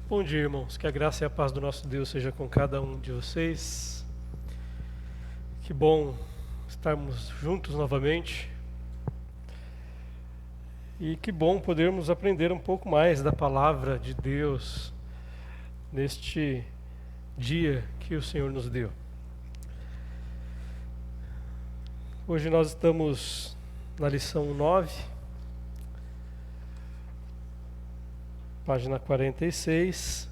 Bom dia, irmãos. Que a graça e a paz do nosso Deus seja com cada um de vocês. Que bom estarmos juntos novamente. E que bom podermos aprender um pouco mais da palavra de Deus neste dia que o Senhor nos deu. Hoje nós estamos na lição 9, página 46.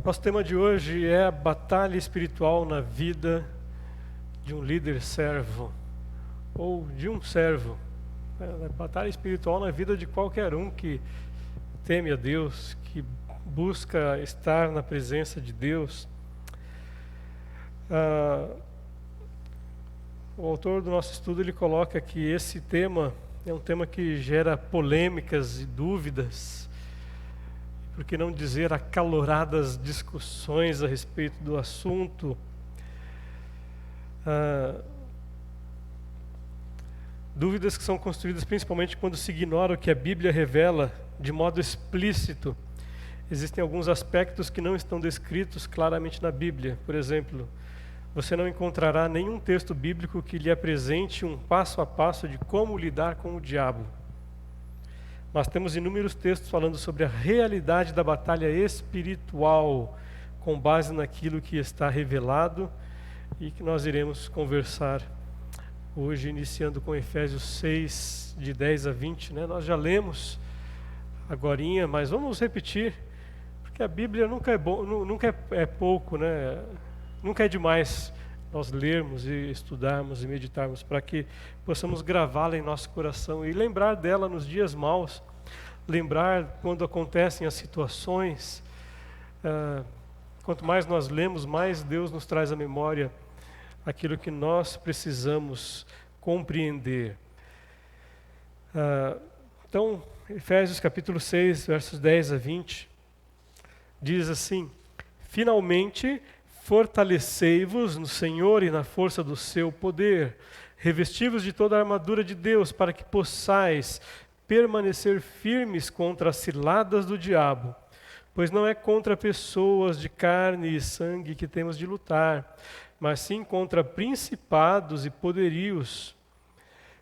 Nosso tema de hoje é a batalha espiritual na vida de um líder servo, ou de um servo. A batalha espiritual na vida de qualquer um que teme a Deus, que busca estar na presença de Deus. O autor do nosso estudo ele coloca que esse tema é um tema que gera polêmicas e dúvidas, por que não dizer acaloradas discussões a respeito do assunto. Dúvidas que são construídas principalmente quando se ignora o que a Bíblia revela de modo explícito. Existem alguns aspectos que não estão descritos claramente na Bíblia. Por exemplo, você não encontrará nenhum texto bíblico que lhe apresente um passo a passo de como lidar com o diabo. Mas temos inúmeros textos falando sobre a realidade da batalha espiritual, com base naquilo que está revelado e que nós iremos conversar hoje, iniciando com Efésios 6, de 10 a 20. Nós já lemos agorinha, mas vamos repetir, porque a Bíblia nunca é nunca é pouco, nunca é demais nós lermos e estudarmos e meditarmos, para que possamos gravá-la em nosso coração e lembrar dela nos dias maus, lembrar quando acontecem as situações. Quanto mais nós lemos, mais Deus nos traz à memória aquilo que nós precisamos compreender. Então, Efésios capítulo 6, versos 10 a 20, diz assim: finalmente, fortalecei-vos no Senhor e na força do seu poder, revesti-vos de toda a armadura de Deus, para que possais permanecer firmes contra as ciladas do diabo. Pois não é contra pessoas de carne e sangue que temos de lutar, mas sim contra principados e poderios,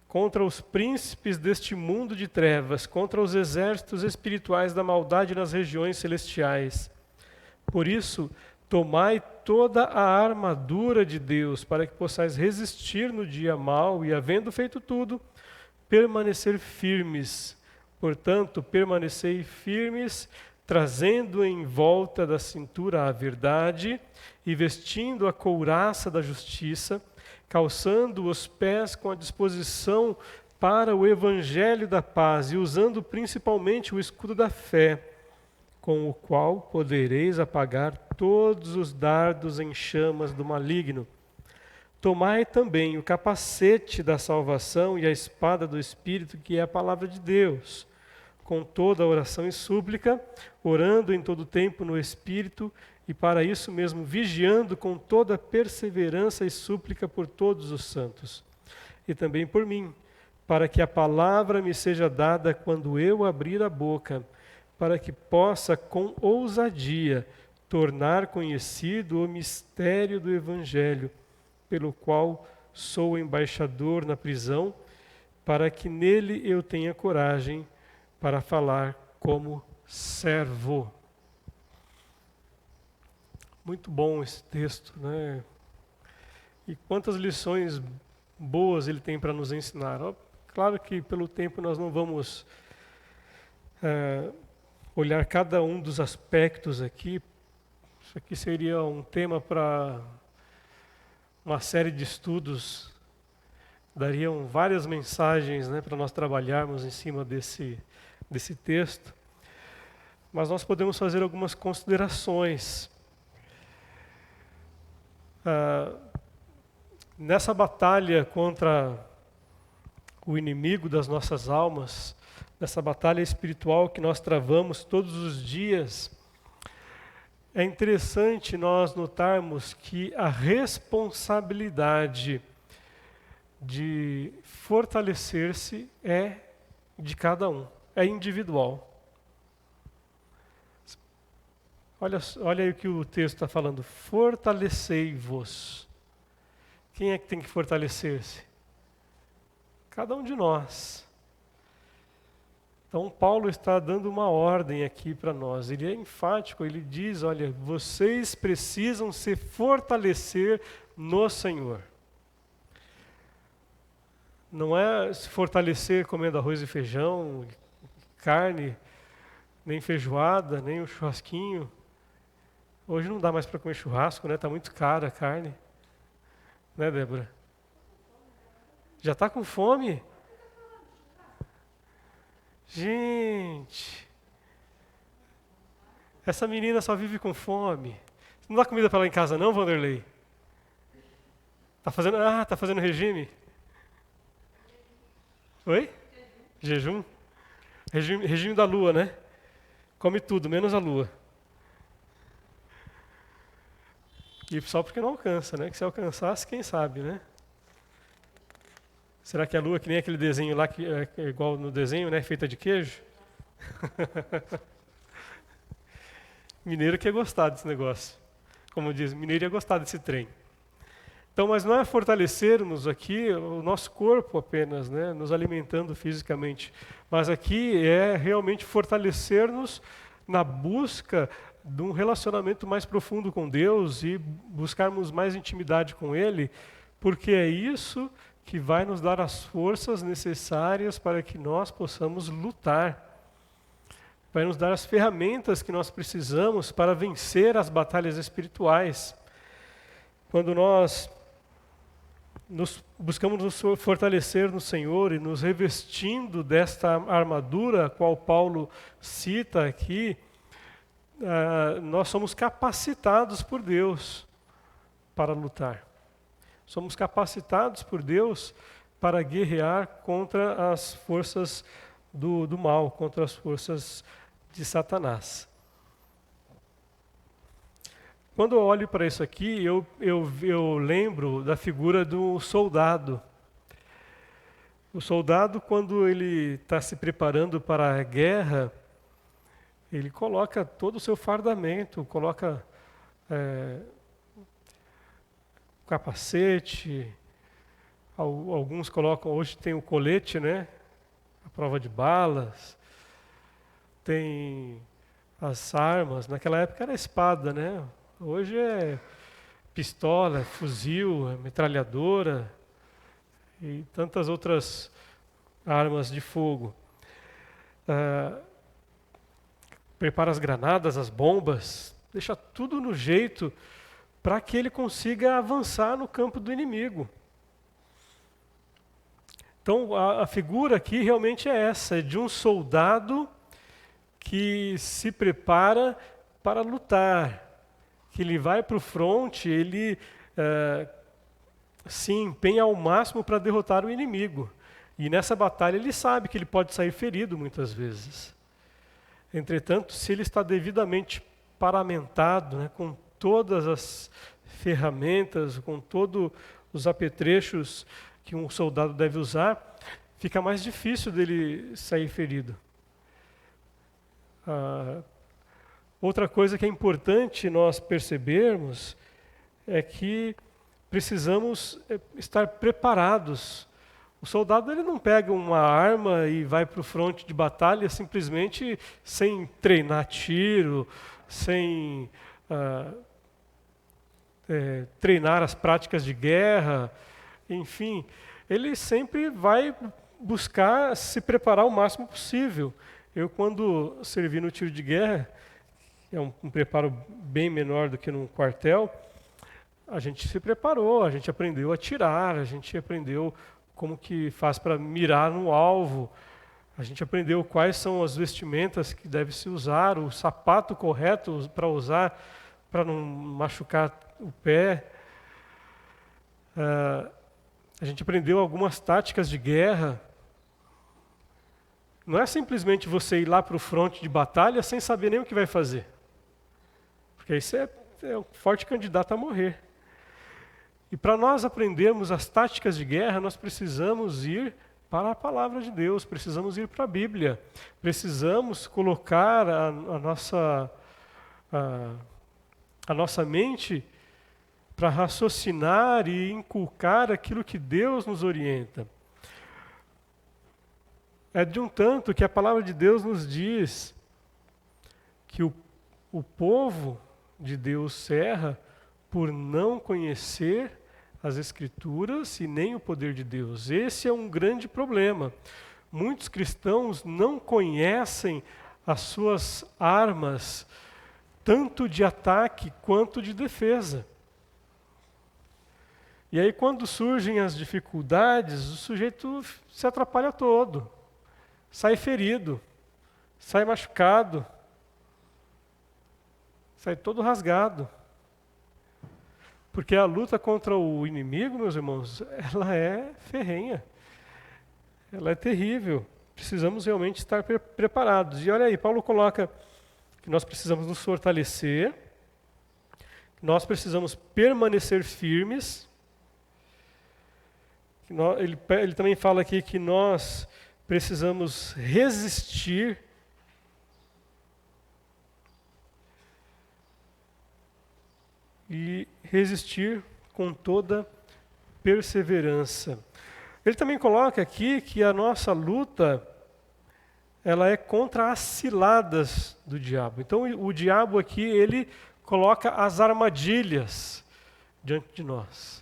contra os príncipes deste mundo de trevas, contra os exércitos espirituais da maldade nas regiões celestiais. Por isso, tomai toda a armadura de Deus, para que possais resistir no dia mau e, havendo feito tudo, permanecer firmes. Portanto, permanecei firmes, trazendo em volta da cintura a verdade e vestindo a couraça da justiça, calçando os pés com a disposição para o evangelho da paz e usando principalmente o escudo da fé, com o qual podereis apagar todos os dardos em chamas do maligno. Tomai também o capacete da salvação e a espada do Espírito, que é a palavra de Deus, com toda a oração e súplica, orando em todo tempo no Espírito, e para isso mesmo vigiando com toda perseverança e súplica por todos os santos. E também por mim, para que a palavra me seja dada quando eu abrir a boca, para que possa com ousadia tornar conhecido o mistério do Evangelho, pelo qual sou embaixador na prisão, para que nele eu tenha coragem para falar como servo. Muito bom esse texto, né? E quantas lições boas ele tem para nos ensinar. Claro que pelo tempo nós não vamos olhar cada um dos aspectos aqui. Isso aqui seria um tema para uma série de estudos. Dariam várias mensagens, para nós trabalharmos em cima desse texto. Mas nós podemos fazer algumas considerações. Nessa batalha contra o inimigo das nossas almas, nessa batalha espiritual que nós travamos todos os dias, é interessante nós notarmos que a responsabilidade de fortalecer-se é de cada um, é individual. Olha aí o que o texto está falando, fortalecei-vos. Quem é que tem que fortalecer-se? Cada um de nós. Então Paulo está dando uma ordem aqui para nós, ele é enfático, ele diz, olha, vocês precisam se fortalecer no Senhor. Não é se fortalecer comendo arroz e feijão, carne, nem feijoada, nem o churrasquinho. Hoje não dá mais para comer churrasco, né? Está muito cara a carne. Né, Débora? Já está com fome? Gente, essa menina só vive com fome. Não dá comida para ela em casa não, Vanderlei? Tá fazendo regime? Oi? Jejum? Regime da lua, né? Come tudo, menos a lua. E só porque não alcança, né? Que se alcançasse, quem sabe, né? Será que a lua, que nem aquele desenho lá, que é igual no desenho, né? Feita de queijo? Mineiro que ia gostar desse negócio. Como diz, mineiro ia gostar desse trem. Então, mas não é fortalecermos aqui o nosso corpo apenas, né? Nos alimentando fisicamente. Mas aqui é realmente fortalecer-nos na busca de um relacionamento mais profundo com Deus e buscarmos mais intimidade com Ele, porque é isso que vai nos dar as forças necessárias para que nós possamos lutar. Vai nos dar as ferramentas que nós precisamos para vencer as batalhas espirituais. Quando nós buscamos nos fortalecer no Senhor e nos revestindo desta armadura, a qual Paulo cita aqui, nós somos capacitados por Deus para lutar. Somos capacitados por Deus para guerrear contra as forças do mal, contra as forças de Satanás. Quando eu olho para isso aqui, eu lembro da figura do soldado. O soldado, quando ele está se preparando para a guerra, ele coloca todo o seu fardamento, coloca capacete, alguns colocam, hoje tem o colete, né? A prova de balas, tem as armas, naquela época era espada, né? Hoje é pistola, fuzil, metralhadora e tantas outras armas de fogo. Prepara as granadas, as bombas, deixa tudo no jeito para que ele consiga avançar no campo do inimigo. Então, a figura aqui realmente é essa, é de um soldado que se prepara para lutar, que ele vai para o fronte, ele se empenha ao máximo para derrotar o inimigo. E nessa batalha ele sabe que ele pode sair ferido muitas vezes. Entretanto, se ele está devidamente paramentado, né, com todas as ferramentas, com todos os apetrechos que um soldado deve usar, fica mais difícil dele sair ferido. Outra coisa que é importante nós percebermos é que precisamos estar preparados. O soldado ele não pega uma arma e vai para o fronte de batalha simplesmente sem treinar tiro, sem treinar as práticas de guerra, enfim. Ele sempre vai buscar se preparar o máximo possível. Eu, quando servi no tiro de guerra, é um preparo bem menor do que num quartel, a gente se preparou, a gente aprendeu a atirar, a gente aprendeu como que faz para mirar no alvo, a gente aprendeu quais são as vestimentas que deve se usar, o sapato correto para usar para não machucar o pé. A gente aprendeu algumas táticas de guerra, não é simplesmente você ir lá para o fronte de batalha sem saber nem o que vai fazer. Porque aí você é um forte candidato a morrer. E para nós aprendermos as táticas de guerra, nós precisamos ir para a palavra de Deus, precisamos ir para a Bíblia, precisamos colocar a nossa mente para raciocinar e inculcar aquilo que Deus nos orienta. É de um tanto que a palavra de Deus nos diz que o povo de Deus erra por não conhecer as Escrituras e nem o poder de Deus. Esse é um grande problema. Muitos cristãos não conhecem as suas armas, tanto de ataque quanto de defesa. E aí, quando surgem as dificuldades, o sujeito se atrapalha todo, sai ferido, sai machucado, sai todo rasgado. Porque a luta contra o inimigo, meus irmãos, ela é ferrenha. Ela é terrível. Precisamos realmente estar preparados. E olha aí, Paulo coloca que nós precisamos nos fortalecer, nós precisamos permanecer firmes. Ele também fala aqui que nós precisamos resistir. E resistir com toda perseverança. Ele também coloca aqui que a nossa luta, ela é contra as ciladas do diabo. Então o diabo aqui, ele coloca as armadilhas diante de nós,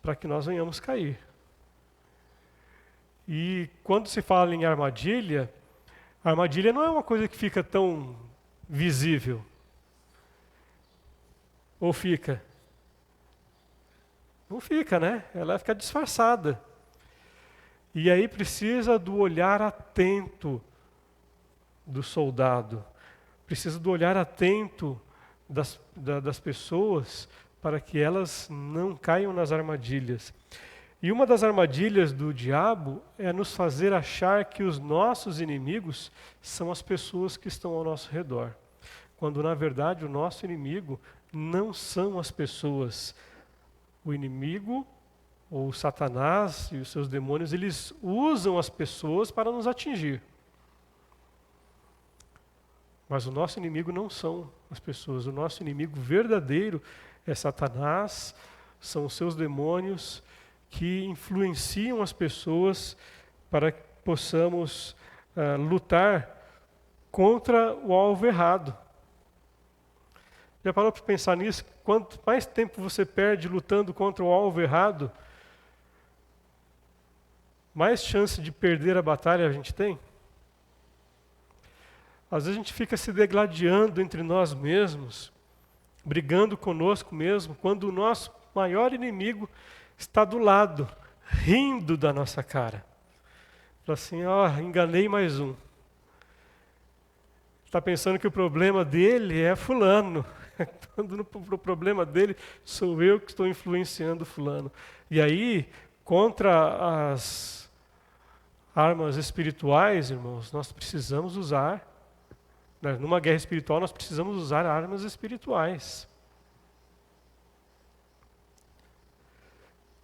para que nós venhamos cair. E quando se fala em armadilha, a armadilha não é uma coisa que fica tão visível. Ou fica? Não fica, né? Ela fica disfarçada. E aí precisa do olhar atento do soldado. Precisa do olhar atento das pessoas para que elas não caiam nas armadilhas. E uma das armadilhas do diabo é nos fazer achar que os nossos inimigos são as pessoas que estão ao nosso redor. Quando, na verdade, o nosso inimigo não são as pessoas. O inimigo, ou Satanás e os seus demônios, eles usam as pessoas para nos atingir. Mas o nosso inimigo não são as pessoas. O nosso inimigo verdadeiro é Satanás, são os seus demônios que influenciam as pessoas para que possamos lutar contra o alvo errado. Já parou para pensar nisso? Quanto mais tempo você perde lutando contra o alvo errado, mais chance de perder a batalha a gente tem? Às vezes a gente fica se degladiando entre nós mesmos, brigando conosco mesmo, quando o nosso maior inimigo está do lado, rindo da nossa cara. Fala assim, enganei mais um. Está pensando que o problema dele é fulano. Quando o problema dele sou eu que estou influenciando fulano. E aí, contra as armas espirituais, irmãos, nós precisamos usar, numa guerra espiritual, nós precisamos usar armas espirituais.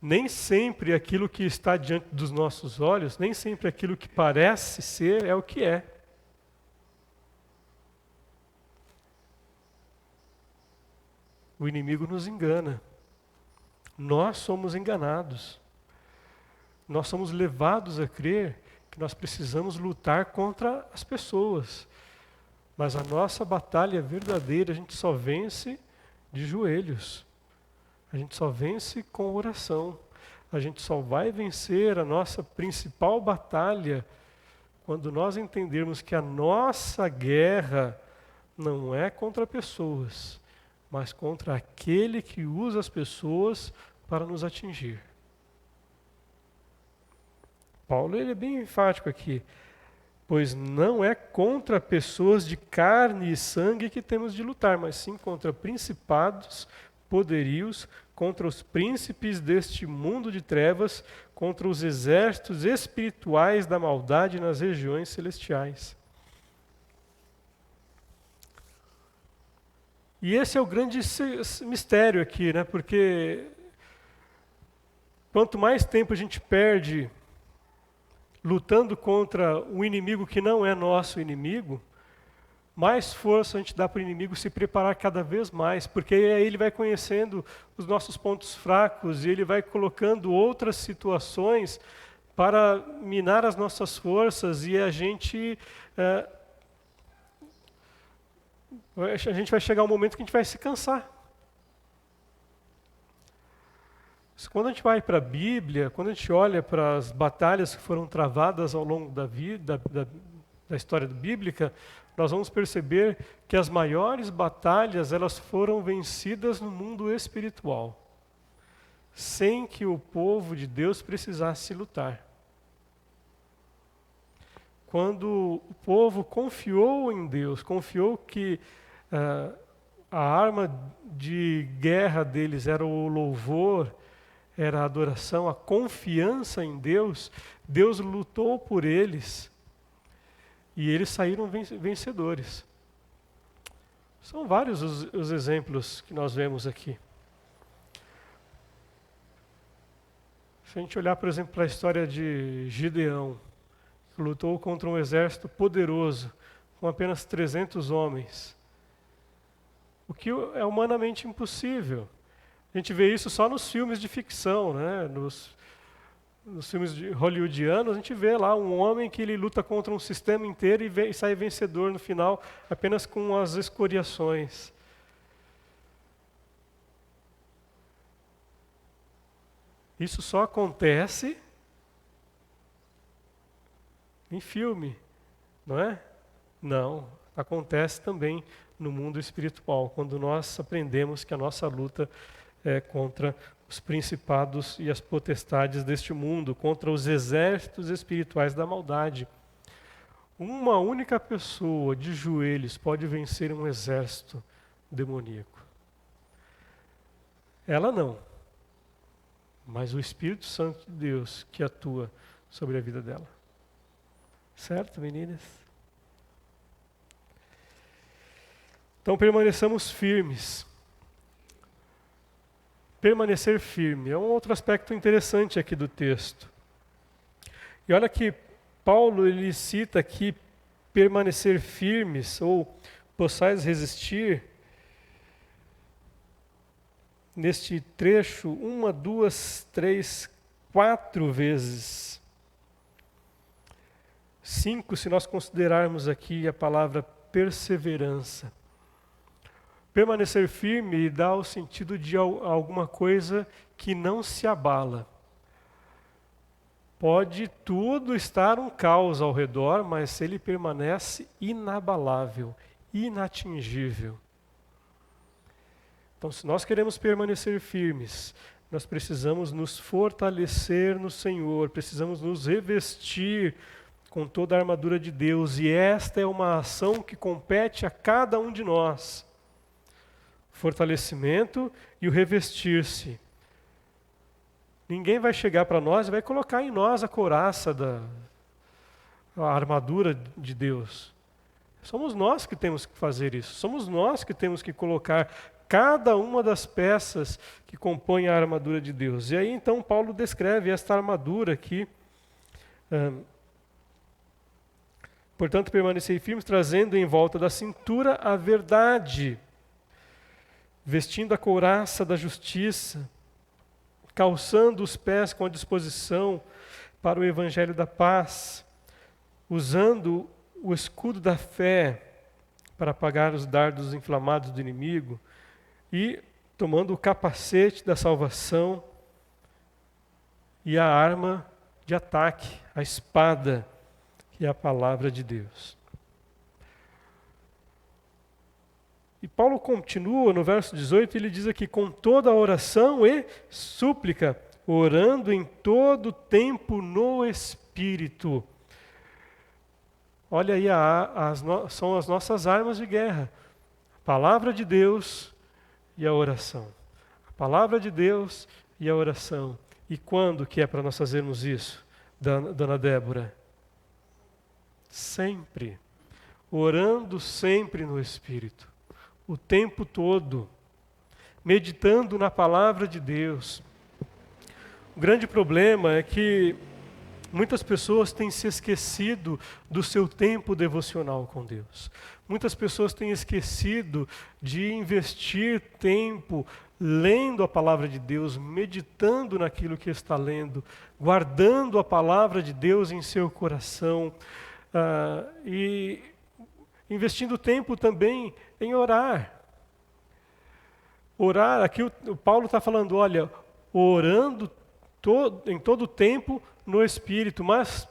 Nem sempre aquilo que está diante dos nossos olhos, nem sempre aquilo que parece ser é o que é. O inimigo nos engana. Nós somos enganados. Nós somos levados a crer que nós precisamos lutar contra as pessoas. Mas a nossa batalha verdadeira, a gente só vence de joelhos. A gente só vence com oração. A gente só vai vencer a nossa principal batalha quando nós entendermos que a nossa guerra não é contra pessoas, mas contra aquele que usa as pessoas para nos atingir. Paulo ele é bem enfático aqui, pois não é contra pessoas de carne e sangue que temos de lutar, mas sim contra principados, poderios, contra os príncipes deste mundo de trevas, contra os exércitos espirituais da maldade nas regiões celestiais. E esse é o grande mistério aqui, né? Porque quanto mais tempo a gente perde lutando contra um inimigo que não é nosso inimigo, mais força a gente dá para o inimigo se preparar cada vez mais, porque aí ele vai conhecendo os nossos pontos fracos e ele vai colocando outras situações para minar as nossas forças e a gente vai chegar um momento que a gente vai se cansar. Quando a gente vai para a Bíblia, quando a gente olha para as batalhas que foram travadas ao longo da vida, da história bíblica, nós vamos perceber que as maiores batalhas elas foram vencidas no mundo espiritual, sem que o povo de Deus precisasse lutar. Quando o povo confiou em Deus, confiou que a arma de guerra deles era o louvor, era a adoração, a confiança em Deus, Deus lutou por eles e eles saíram vencedores. São vários os exemplos que nós vemos aqui. Se a gente olhar, por exemplo, para a história de Gideão, que lutou contra um exército poderoso, com apenas 300 homens, o que é humanamente impossível. A gente vê isso só nos filmes de ficção, né? Nos filmes hollywoodianos, a gente vê lá um homem que ele luta contra um sistema inteiro e sai vencedor no final, apenas com as escoriações. Isso só acontece em filme, não é? Não, acontece também no mundo espiritual, quando nós aprendemos que a nossa luta é contra os principados e as potestades deste mundo, contra os exércitos espirituais da maldade. Uma única pessoa de joelhos pode vencer um exército demoníaco. Ela não, mas o Espírito Santo de Deus que atua sobre a vida dela. Certo, meninas? Então permaneçamos firmes. Permanecer firme é um outro aspecto interessante aqui do texto. E olha que Paulo ele cita aqui permanecer firmes ou possais resistir neste trecho 1, 2, 3, 4 vezes. 5 se nós considerarmos aqui a palavra perseverança. Permanecer firme dá o sentido de alguma coisa que não se abala. Pode tudo estar um caos ao redor, mas ele permanece inabalável, inatingível. Então, se nós queremos permanecer firmes, nós precisamos nos fortalecer no Senhor, precisamos nos revestir com toda a armadura de Deus, e esta é uma ação que compete a cada um de nós. Fortalecimento e o revestir-se. Ninguém vai chegar para nós e vai colocar em nós a couraça a armadura de Deus. Somos nós que temos que fazer isso. Somos nós que temos que colocar cada uma das peças que compõem a armadura de Deus. E aí então Paulo descreve esta armadura aqui. Portanto, permanecei firmes, trazendo em volta da cintura a verdade, vestindo a couraça da justiça, calçando os pés com a disposição para o evangelho da paz, usando o escudo da fé para apagar os dardos inflamados do inimigo e tomando o capacete da salvação e a arma de ataque, a espada, que é a palavra de Deus. E Paulo continua no verso 18, ele diz aqui, com toda oração e súplica, orando em todo tempo no Espírito. Olha aí, são as nossas armas de guerra. A palavra de Deus e a oração. A Palavra de Deus e a oração. E quando que é para nós fazermos isso, dona Débora? Sempre. Orando sempre no Espírito. O tempo todo. Meditando na palavra de Deus. O grande problema é que muitas pessoas têm se esquecido do seu tempo devocional com Deus. Muitas pessoas têm esquecido de investir tempo lendo a palavra de Deus, meditando naquilo que está lendo, guardando a palavra de Deus em seu coração e investindo tempo também em orar. Orar, aqui o Paulo está falando, olha, orando em todo o tempo no Espírito, mas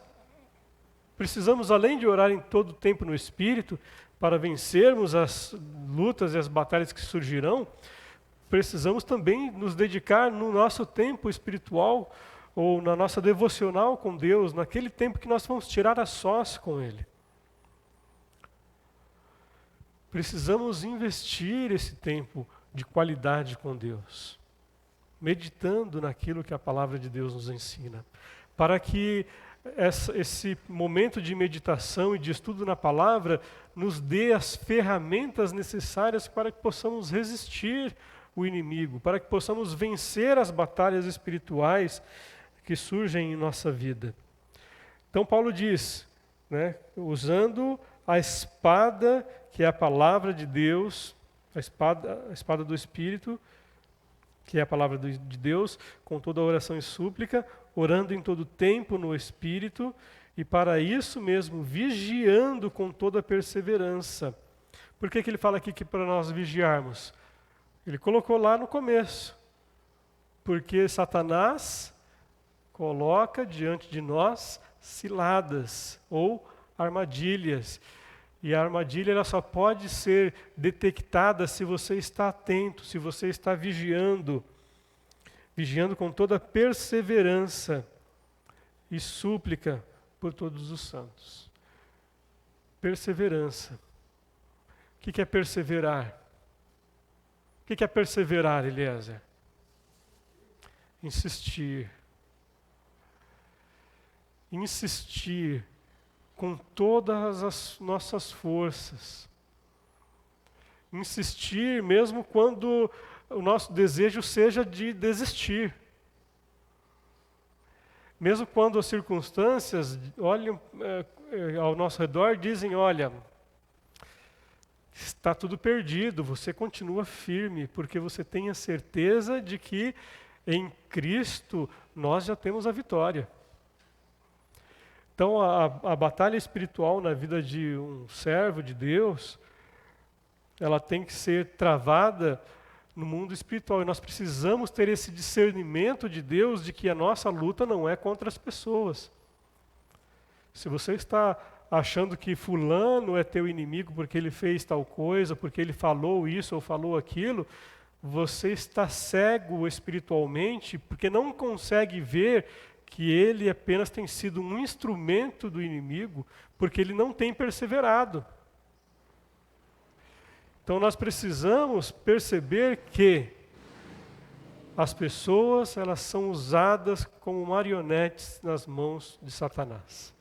precisamos, além de orar em todo o tempo no Espírito, para vencermos as lutas e as batalhas que surgirão, precisamos também nos dedicar no nosso tempo espiritual, ou na nossa devocional com Deus, naquele tempo que nós vamos tirar a sós com Ele. Precisamos investir esse tempo de qualidade com Deus, meditando naquilo que a palavra de Deus nos ensina, para que esse momento de meditação e de estudo na palavra nos dê as ferramentas necessárias para que possamos resistir o inimigo, para que possamos vencer as batalhas espirituais que surgem em nossa vida. Então Paulo diz, né, usando a espada que é a palavra de Deus, a espada do Espírito, que é a palavra de Deus, com toda a oração e súplica, orando em todo tempo no Espírito, e para isso mesmo, vigiando com toda perseverança. Por que ele fala aqui que para nós vigiarmos? Ele colocou lá no começo. Porque Satanás coloca diante de nós ciladas ou armadilhas. E a armadilha ela só pode ser detectada se você está atento, se você está vigiando com toda perseverança e súplica por todos os santos. Perseverança. O que é perseverar? O que é perseverar, Eliezer? Insistir. Insistir com todas as nossas forças. Insistir mesmo quando o nosso desejo seja de desistir. Mesmo quando as circunstâncias olham ao nosso redor e dizem, olha, está tudo perdido, você continua firme, porque você tem a certeza de que em Cristo nós já temos a vitória. Então, a batalha espiritual na vida de um servo de Deus, ela tem que ser travada no mundo espiritual. E nós precisamos ter esse discernimento de Deus de que a nossa luta não é contra as pessoas. Se você está achando que fulano é teu inimigo porque ele fez tal coisa, porque ele falou isso ou falou aquilo, você está cego espiritualmente porque não consegue ver que ele apenas tem sido um instrumento do inimigo, porque ele não tem perseverado. Então nós precisamos perceber que as pessoas elas são usadas como marionetes nas mãos de Satanás.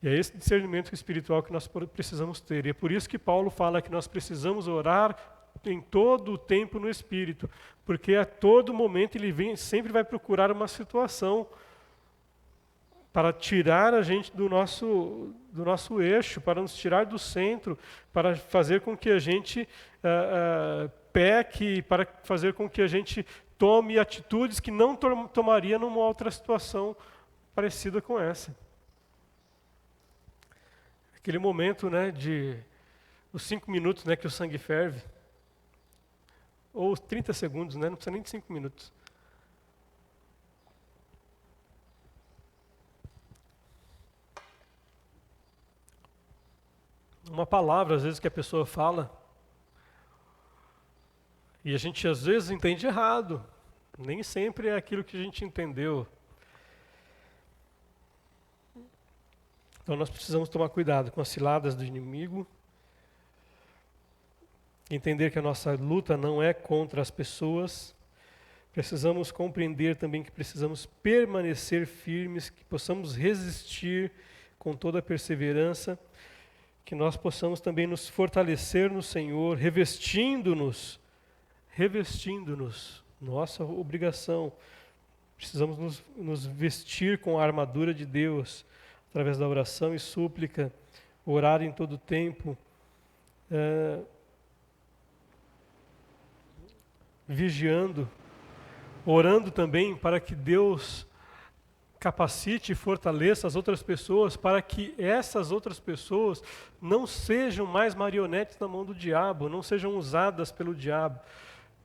E é esse discernimento espiritual que nós precisamos ter. E é por isso que Paulo fala que nós precisamos orar em todo o tempo no Espírito, porque a todo momento ele sempre vai procurar uma situação para tirar a gente do nosso eixo, para nos tirar do centro, para fazer com que a gente peque, para fazer com que a gente tome atitudes que não tomaria numa outra situação parecida com essa. Aquele momento, né, os 5 minutos, né, que o sangue ferve, ou 30 segundos, né, não precisa nem de 5 minutos. Uma palavra, às vezes, que a pessoa fala, e a gente, às vezes, entende errado. Nem sempre é aquilo que a gente entendeu. Então, nós precisamos tomar cuidado com as ciladas do inimigo. entender que a nossa luta não é contra as pessoas. Precisamos compreender também que precisamos permanecer firmes, que possamos resistir com toda a perseverança, que nós possamos também nos fortalecer no Senhor, revestindo-nos, nossa obrigação. Precisamos nos vestir com a armadura de Deus, através da oração e súplica, orar em todo o tempo, vigiando, orando também para que Deus capacite e fortaleça as outras pessoas, para que essas outras pessoas não sejam mais marionetes na mão do diabo, não sejam usadas pelo diabo.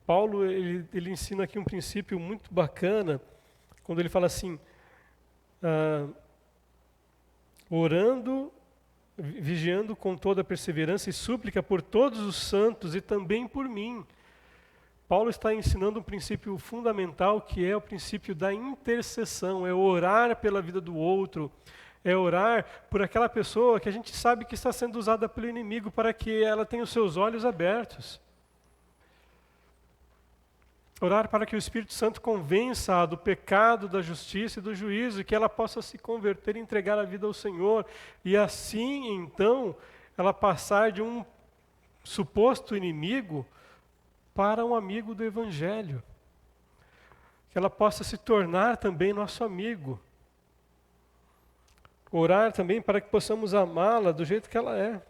Paulo ele ensina aqui um princípio muito bacana, quando ele fala assim, orando, vigiando com toda perseverança e súplica por todos os santos e também por mim. Paulo está ensinando um princípio fundamental, que é o princípio da intercessão, é orar pela vida do outro, é orar por aquela pessoa que a gente sabe que está sendo usada pelo inimigo para que ela tenha os seus olhos abertos. Orar para que o Espírito Santo convença-a do pecado, da justiça e do juízo, e que ela possa se converter e entregar a vida ao Senhor, e assim, então, ela passar de um suposto inimigo para um amigo do Evangelho. Que ela possa se tornar também nosso amigo. Orar também para que possamos amá-la do jeito que ela é.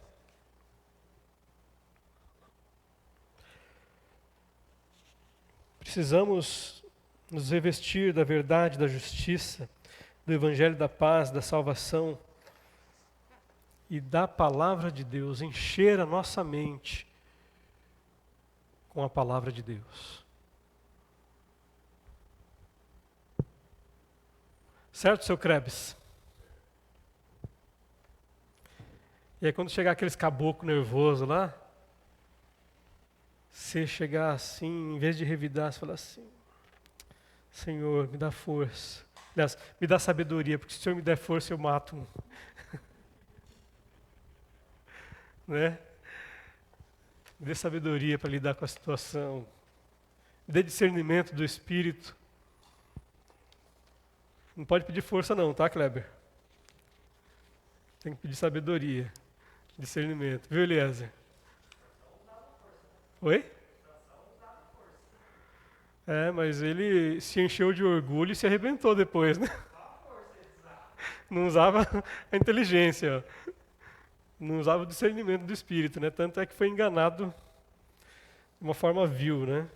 Precisamos nos revestir da verdade, da justiça, do Evangelho da paz, da salvação e da palavra de Deus, encher a nossa mente com a palavra de Deus. Certo, seu Krebs? E aí quando chegar aqueles caboclo nervoso lá, você chegar assim, em vez de revidar, você falar assim, Senhor, me dá força. Aliás, me dá sabedoria, porque se o Senhor me der força, eu mato um. Né? Me dê sabedoria para lidar com a situação. Me dê discernimento do Espírito. Não pode pedir força não, tá, Kleber? Tem que pedir sabedoria, discernimento. Viu, Eliezer? Oi? Mas ele se encheu de orgulho e se arrebentou depois, né? Não usava a inteligência, ó. Não usava o discernimento do Espírito, né? Tanto é que foi enganado de uma forma vil, né?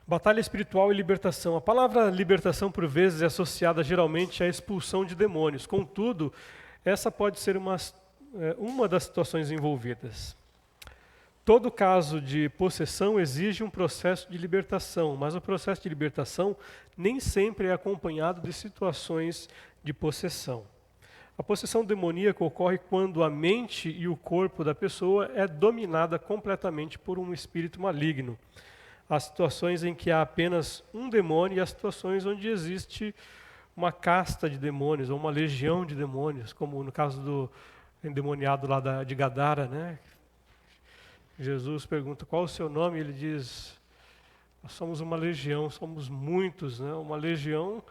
Batalha espiritual e libertação. A palavra libertação, por vezes, é associada geralmente à expulsão de demônios. Contudo, essa pode ser uma das situações envolvidas. Todo caso de possessão exige um processo de libertação, mas o processo de libertação nem sempre é acompanhado de situações de possessão. A possessão demoníaca ocorre quando a mente e o corpo da pessoa é dominada completamente por um espírito maligno. Há situações em que há apenas um demônio e há situações onde existe uma casta de demônios, ou uma legião de demônios, como no caso do endemoniado lá de Gadara, né? Jesus pergunta qual o seu nome, e ele diz, nós somos uma legião, somos muitos, né? Uma legião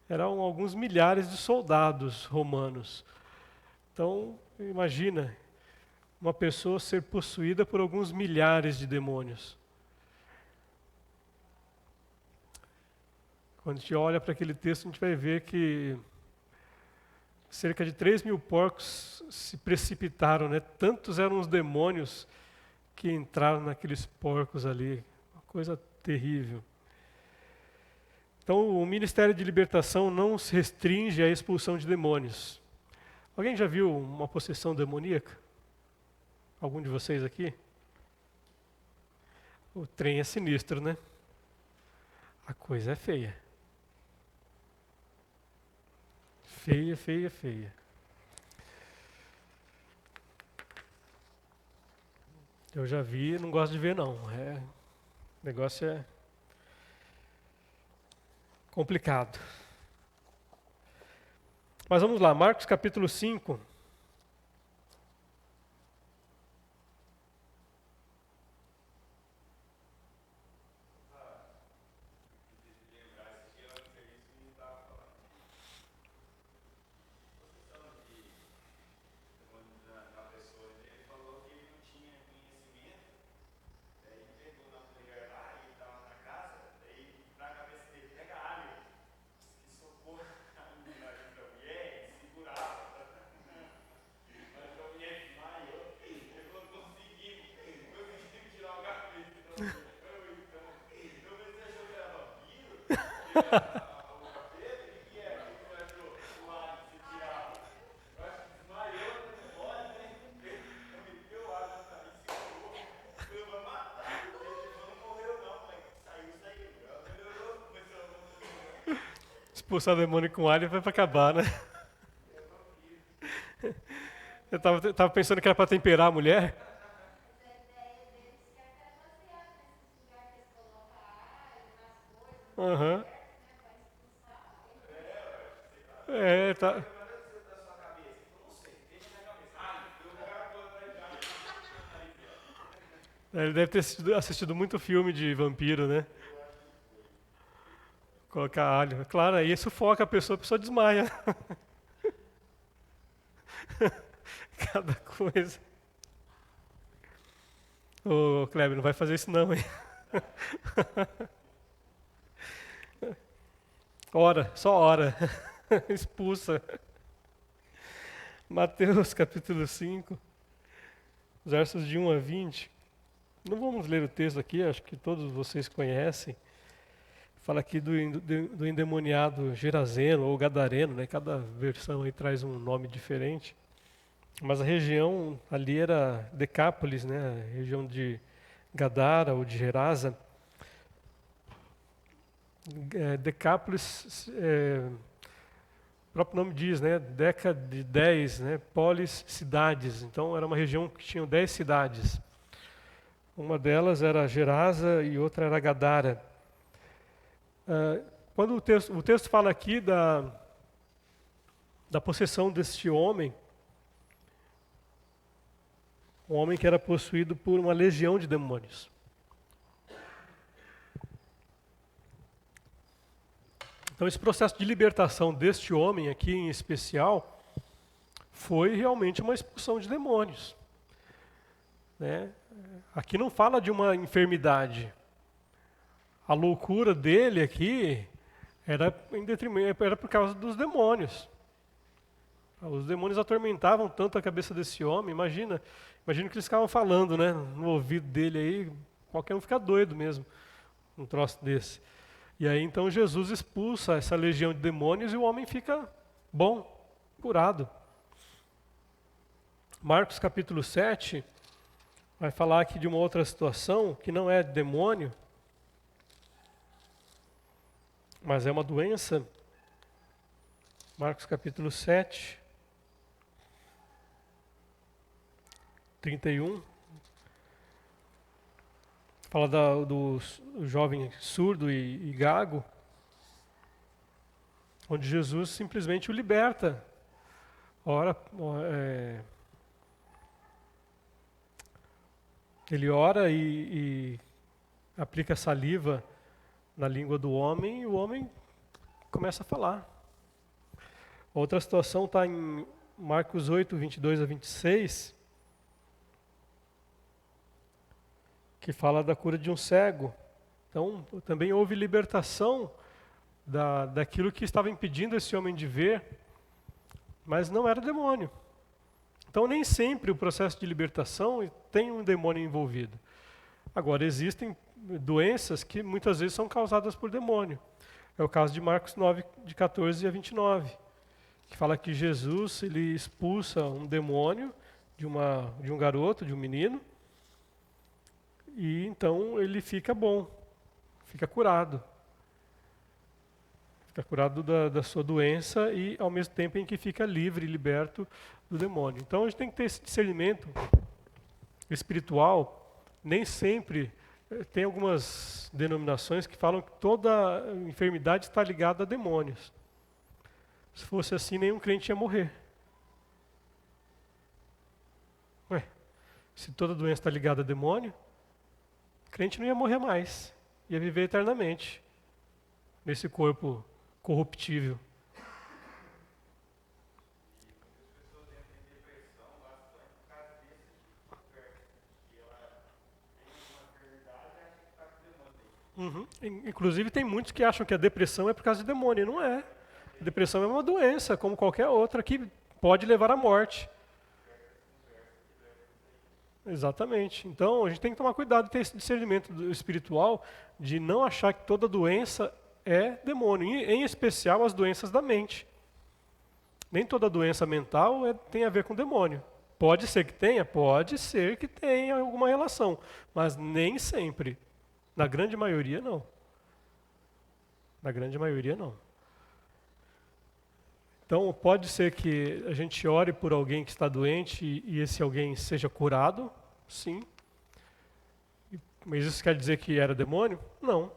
eram alguns milhares de soldados romanos. Então, imagina uma pessoa ser possuída por alguns milhares de demônios. Quando a gente olha para aquele texto, a gente vai ver que cerca de 3.000 porcos se precipitaram, né? Tantos eram os demônios que entraram naqueles porcos ali. Uma coisa terrível. Então, o ministério de libertação não se restringe à expulsão de demônios. Alguém já viu uma possessão demoníaca? Algum de vocês aqui? O trem é sinistro, né? A coisa é feia. Feia, feia, feia. Eu já vi, não gosto de ver não. O negócio é complicado. Mas vamos lá, Marcos capítulo 5. Expulsar o demônio com alho vai pra acabar, né? Eu tava pensando que era pra temperar a mulher. Aham. É, tá. Ele deve ter assistido muito filme de vampiro, né? Colocar alho. Claro, aí sufoca a pessoa desmaia. Cada coisa. Ô, Kleber, não vai fazer isso não, hein? Ora, só ora. Expulsa. Mateus capítulo 5, versos de 1 a 20. Não vamos ler o texto aqui, acho que todos vocês conhecem. Fala aqui do endemoniado Gerazeno ou Gadareno, né? Cada versão aí traz um nome diferente. Mas a região ali era Decápolis, né? A região de Gadara ou de Gerasa. Decápolis, o próprio nome diz, né? Deca de 10, né? Polis, cidades. Então era uma região que tinha 10 cidades. Uma delas era Gerasa e outra era Gadara. Quando o texto fala aqui da possessão deste homem, um homem que era possuído por uma legião de demônios. Então esse processo de libertação deste homem aqui em especial foi realmente uma expulsão de demônios, né? Aqui não fala de uma enfermidade. A loucura dele aqui era por causa dos demônios. Os demônios atormentavam tanto a cabeça desse homem, imagina que eles ficavam falando, né, no ouvido dele aí, qualquer um fica doido mesmo, um troço desse. E aí então Jesus expulsa essa legião de demônios e o homem fica bom, curado. Marcos capítulo 7 vai falar aqui de uma outra situação que não é demônio, mas é uma doença. Marcos capítulo 7, 31. Fala do jovem surdo e gago, onde Jesus simplesmente o liberta. Ele ora e aplica saliva na língua do homem e o homem começa a falar. Outra situação está em Marcos 8, 22 a 26, que fala da cura de um cego. Então, também houve libertação daquilo que estava impedindo esse homem de ver, mas não era demônio. Então, nem sempre o processo de libertação tem um demônio envolvido. Agora, existem doenças que muitas vezes são causadas por demônio. É o caso de Marcos 9, de 14 a 29, que fala que Jesus ele expulsa um demônio de um garoto, de um menino, e então ele fica bom, fica curado. Fica curado da sua doença e ao mesmo tempo em que fica livre, liberto do demônio. Então a gente tem que ter esse discernimento espiritual. Nem sempre tem algumas denominações que falam que toda enfermidade está ligada a demônios. Se fosse assim, nenhum crente ia morrer. Ué, se toda doença está ligada a demônio, o crente não ia morrer mais, ia viver eternamente nesse corpo corruptível. Uhum. Inclusive tem muitos que acham que a depressão é por causa de demônio, e não é. A depressão é uma doença, como qualquer outra, que pode levar à morte. Exatamente. Então a gente tem que tomar cuidado e ter esse discernimento espiritual de não achar que toda doença é demônio, em especial as doenças da mente. Nem toda doença mental tem a ver com demônio. Pode ser que tenha alguma relação, mas nem sempre. Na grande maioria, não. Na grande maioria, não. Então, pode ser que a gente ore por alguém que está doente e esse alguém seja curado, sim. Mas isso quer dizer que era demônio? Não.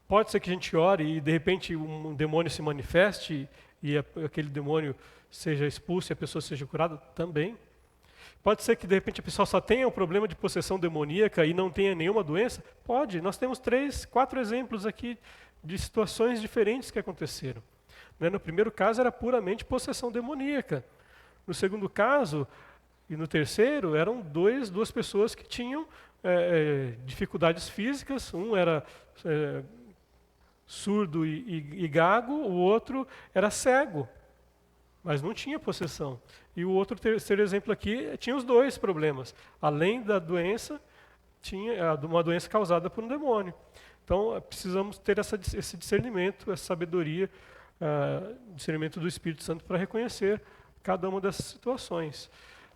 Pode ser que a gente ore e de repente um demônio se manifeste e aquele demônio seja expulso e a pessoa seja curada? Também. Pode ser que de repente a pessoa só tenha um problema de possessão demoníaca e não tenha nenhuma doença? Pode. Nós temos 3, 4 exemplos aqui de situações diferentes que aconteceram. No primeiro caso era puramente possessão demoníaca. No segundo caso e no terceiro eram duas pessoas que tinham dificuldades físicas. Um era surdo e gago, o outro era cego, mas não tinha possessão. E o outro terceiro exemplo aqui tinha os 2 problemas. Além da doença, tinha uma doença causada por um demônio. Então precisamos ter esse discernimento, essa sabedoria, discernimento do Espírito Santo para reconhecer cada uma dessas situações.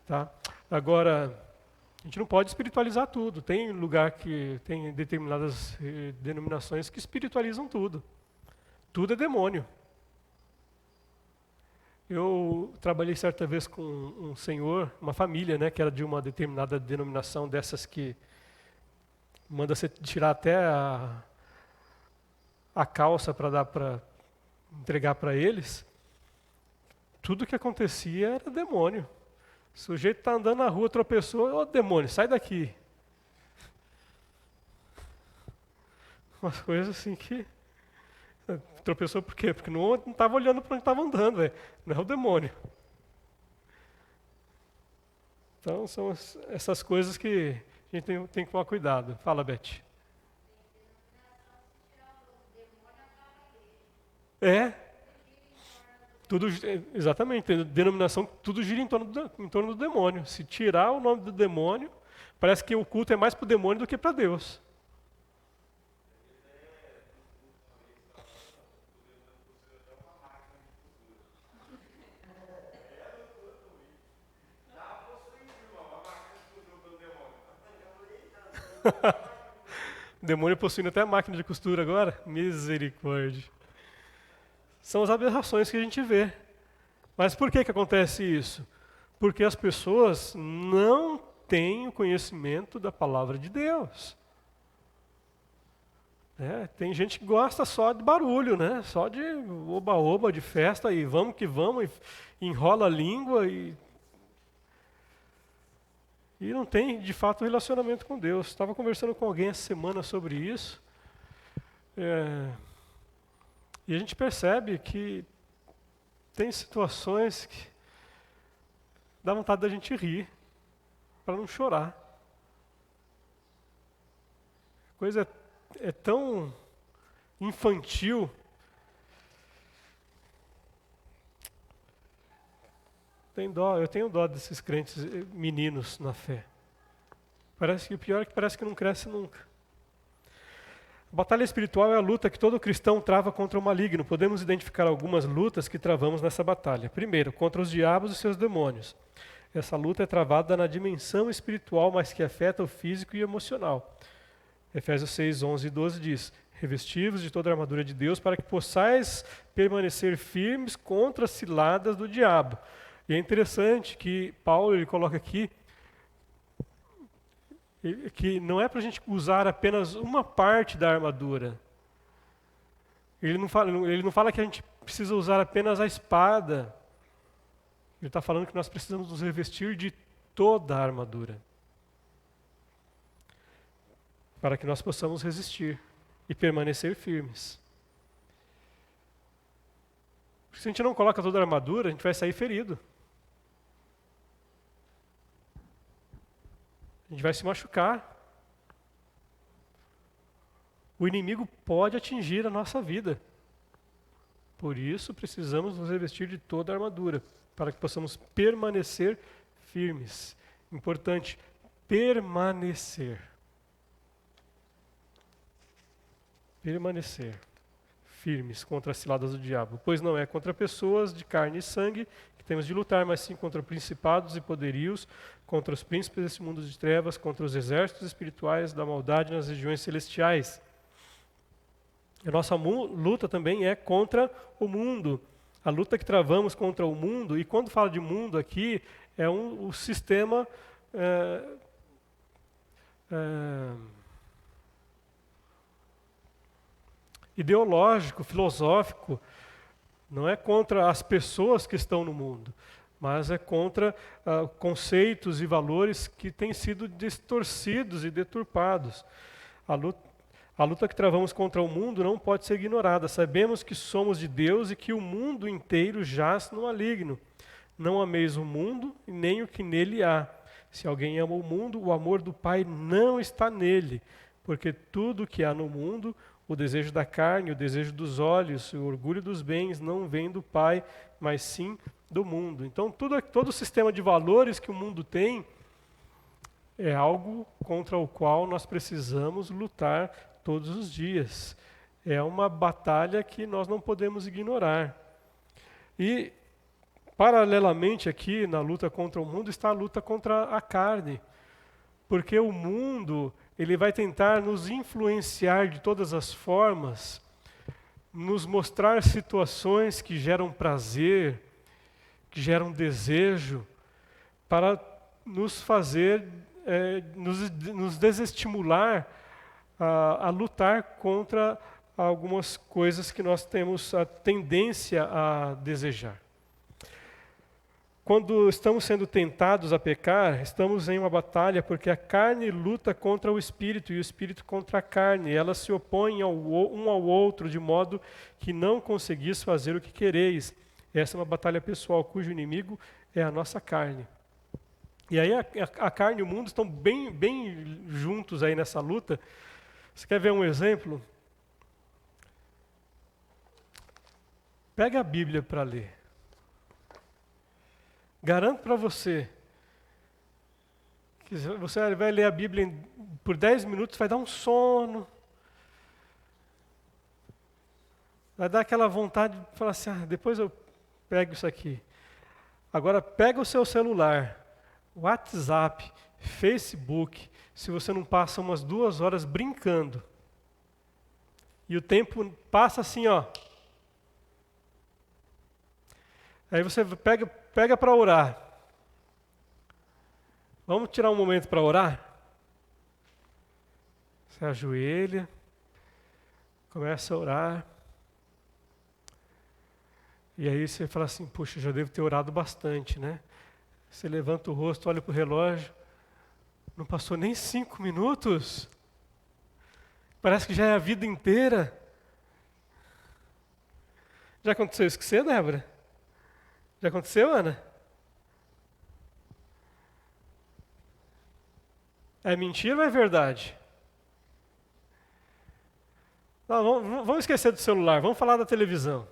Tá? Agora, a gente não pode espiritualizar tudo. Tem lugar que tem determinadas denominações que espiritualizam tudo. Tudo é demônio. Eu trabalhei certa vez com um senhor, uma família, né, que era de uma determinada denominação dessas que manda você tirar até a calça para entregar para eles. Tudo que acontecia era demônio. O sujeito está andando na rua, tropeçou, ô demônio, sai daqui. Umas coisas assim que... Tropeçou por quê? Porque não estava olhando para onde estava andando, não é o demônio. Então são essas coisas que a gente tem que tomar cuidado. Fala, Beth. Tudo, exatamente, denominação, tudo gira em torno do demônio. Se tirar o nome do demônio, parece que o culto é mais para o demônio do que para Deus. O demônio possuindo até a máquina de costura agora? Misericórdia. São as aberrações que a gente vê. Mas por que acontece isso? Porque as pessoas não têm o conhecimento da palavra de Deus. Tem gente que gosta só de barulho, né? Só de oba-oba, de festa, e vamos que vamos, e enrola a língua, e não tem, de fato, relacionamento com Deus. Estava conversando com alguém essa semana sobre isso, e a gente percebe que tem situações que dá vontade da gente rir, para não chorar. A coisa é tão infantil. Eu tenho dó desses crentes meninos na fé. Parece que o pior é que parece que não cresce nunca. A batalha espiritual é a luta que todo cristão trava contra o maligno. Podemos identificar algumas lutas que travamos nessa batalha. Primeiro, contra os diabos e seus demônios. Essa luta é travada na dimensão espiritual, mas que afeta o físico e emocional. Efésios 6, 11 e 12 diz: revesti-vos de toda a armadura de Deus para que possais permanecer firmes contra as ciladas do diabo. E é interessante que Paulo ele coloca aqui que não é para a gente usar apenas uma parte da armadura. Ele não fala que a gente precisa usar apenas a espada. Ele está falando que nós precisamos nos revestir de toda a armadura, para que nós possamos resistir e permanecer firmes. Porque se a gente não coloca toda a armadura, a gente vai sair ferido. A gente vai se machucar. O inimigo pode atingir a nossa vida. Por isso, precisamos nos revestir de toda a armadura, para que possamos permanecer firmes. Importante, permanecer. Permanecer. firmes contra as ciladas do diabo, pois não é contra pessoas de carne e sangue que temos de lutar, mas sim contra principados e poderios, contra os príncipes desse mundo de trevas, contra os exércitos espirituais da maldade nas regiões celestiais. A nossa luta também é contra o mundo. A luta que travamos contra o mundo, e quando fala de mundo aqui, é o sistema ideológico, filosófico. Não é contra as pessoas que estão no mundo, mas é contra conceitos e valores que têm sido distorcidos e deturpados. A luta que travamos contra o mundo não pode ser ignorada. Sabemos que somos de Deus e que o mundo inteiro jaz no maligno. Não ameis o mundo e nem o que nele há. Se alguém ama o mundo, o amor do Pai não está nele, porque tudo o que há no mundo, o desejo da carne, o desejo dos olhos, o orgulho dos bens, não vem do Pai, mas sim do mundo. Então, todo o sistema de valores que o mundo tem é algo contra o qual nós precisamos lutar todos os dias. É uma batalha que nós não podemos ignorar. E, paralelamente aqui, na luta contra o mundo, está a luta contra a carne. Porque o mundo, ele vai tentar nos influenciar de todas as formas, nos mostrar situações que geram prazer, que geram desejo, para nos fazer, nos desestimular a lutar contra algumas coisas que nós temos a tendência a desejar. Quando estamos sendo tentados a pecar, estamos em uma batalha porque a carne luta contra o espírito e o espírito contra a carne. Elas se opõem um ao outro de modo que não conseguis fazer o que quereis. Essa é uma batalha pessoal cujo inimigo é a nossa carne. E aí a carne e o mundo estão bem juntos aí nessa luta. Você quer ver um exemplo? Pega a Bíblia para ler. Garanto para você que você vai ler a Bíblia por 10 minutos, vai dar um sono. Vai dar aquela vontade de falar assim, depois eu pego isso aqui. Agora pega o seu celular, WhatsApp, Facebook, se você não passa umas 2 horas brincando. E o tempo passa assim, ó. Aí você pega para orar. Vamos tirar um momento para orar? Você ajoelha, começa a orar. E aí você fala assim, puxa, já devo ter orado bastante, né? Você levanta o rosto, olha para o relógio. Não passou nem 5 minutos. Parece que já é a vida inteira. Já aconteceu isso com você, Débora? Já aconteceu, Ana? É mentira ou é verdade? Não, vamos esquecer do celular, vamos falar da televisão.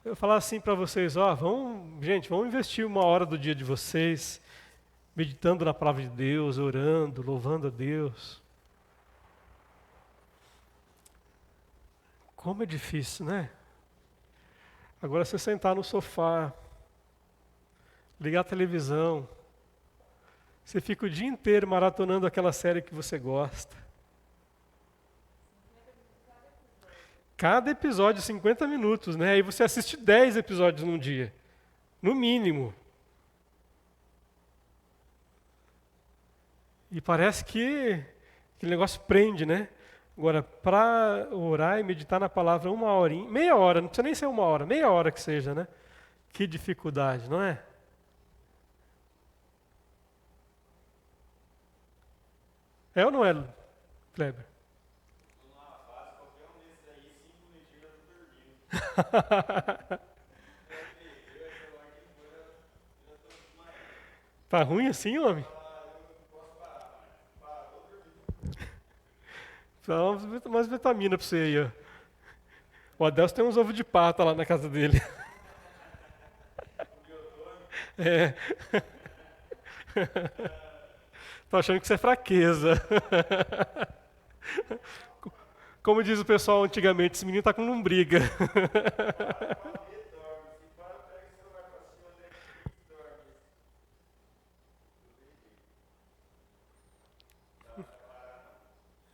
Eu falar assim para vocês, vamos investir 1 hora do dia de vocês, meditando na palavra de Deus, orando, louvando a Deus. Como é difícil, né? Agora você sentar no sofá, ligar a televisão, você fica o dia inteiro maratonando aquela série que você gosta. Cada episódio 50 minutos, né? Aí você assiste 10 episódios num dia, no mínimo. E parece que aquele negócio prende, né? Agora, para orar e meditar na palavra 1 horinha, meia hora, não precisa nem ser 1 hora, meia hora que seja, né? Que dificuldade, não é? É ou não é, Kleber? Tá ruim assim, homem? Dá umas vitaminas pra você aí, ó. O Adelso tem uns ovos de pata lá na casa dele. É. Tô achando que isso é fraqueza. Como diz o pessoal antigamente, esse menino tá com lombriga.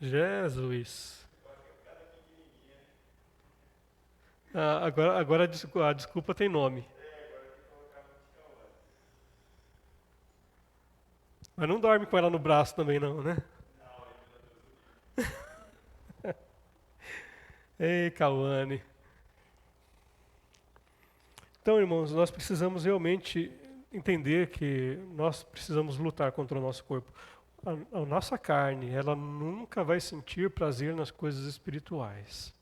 Jesus. Agora a desculpa tem nome. Mas não dorme com ela no braço também não, né? Ei, Cauane. Então, irmãos, nós precisamos realmente entender que nós precisamos lutar contra o nosso corpo. A nossa carne, ela nunca vai sentir prazer nas coisas espirituais.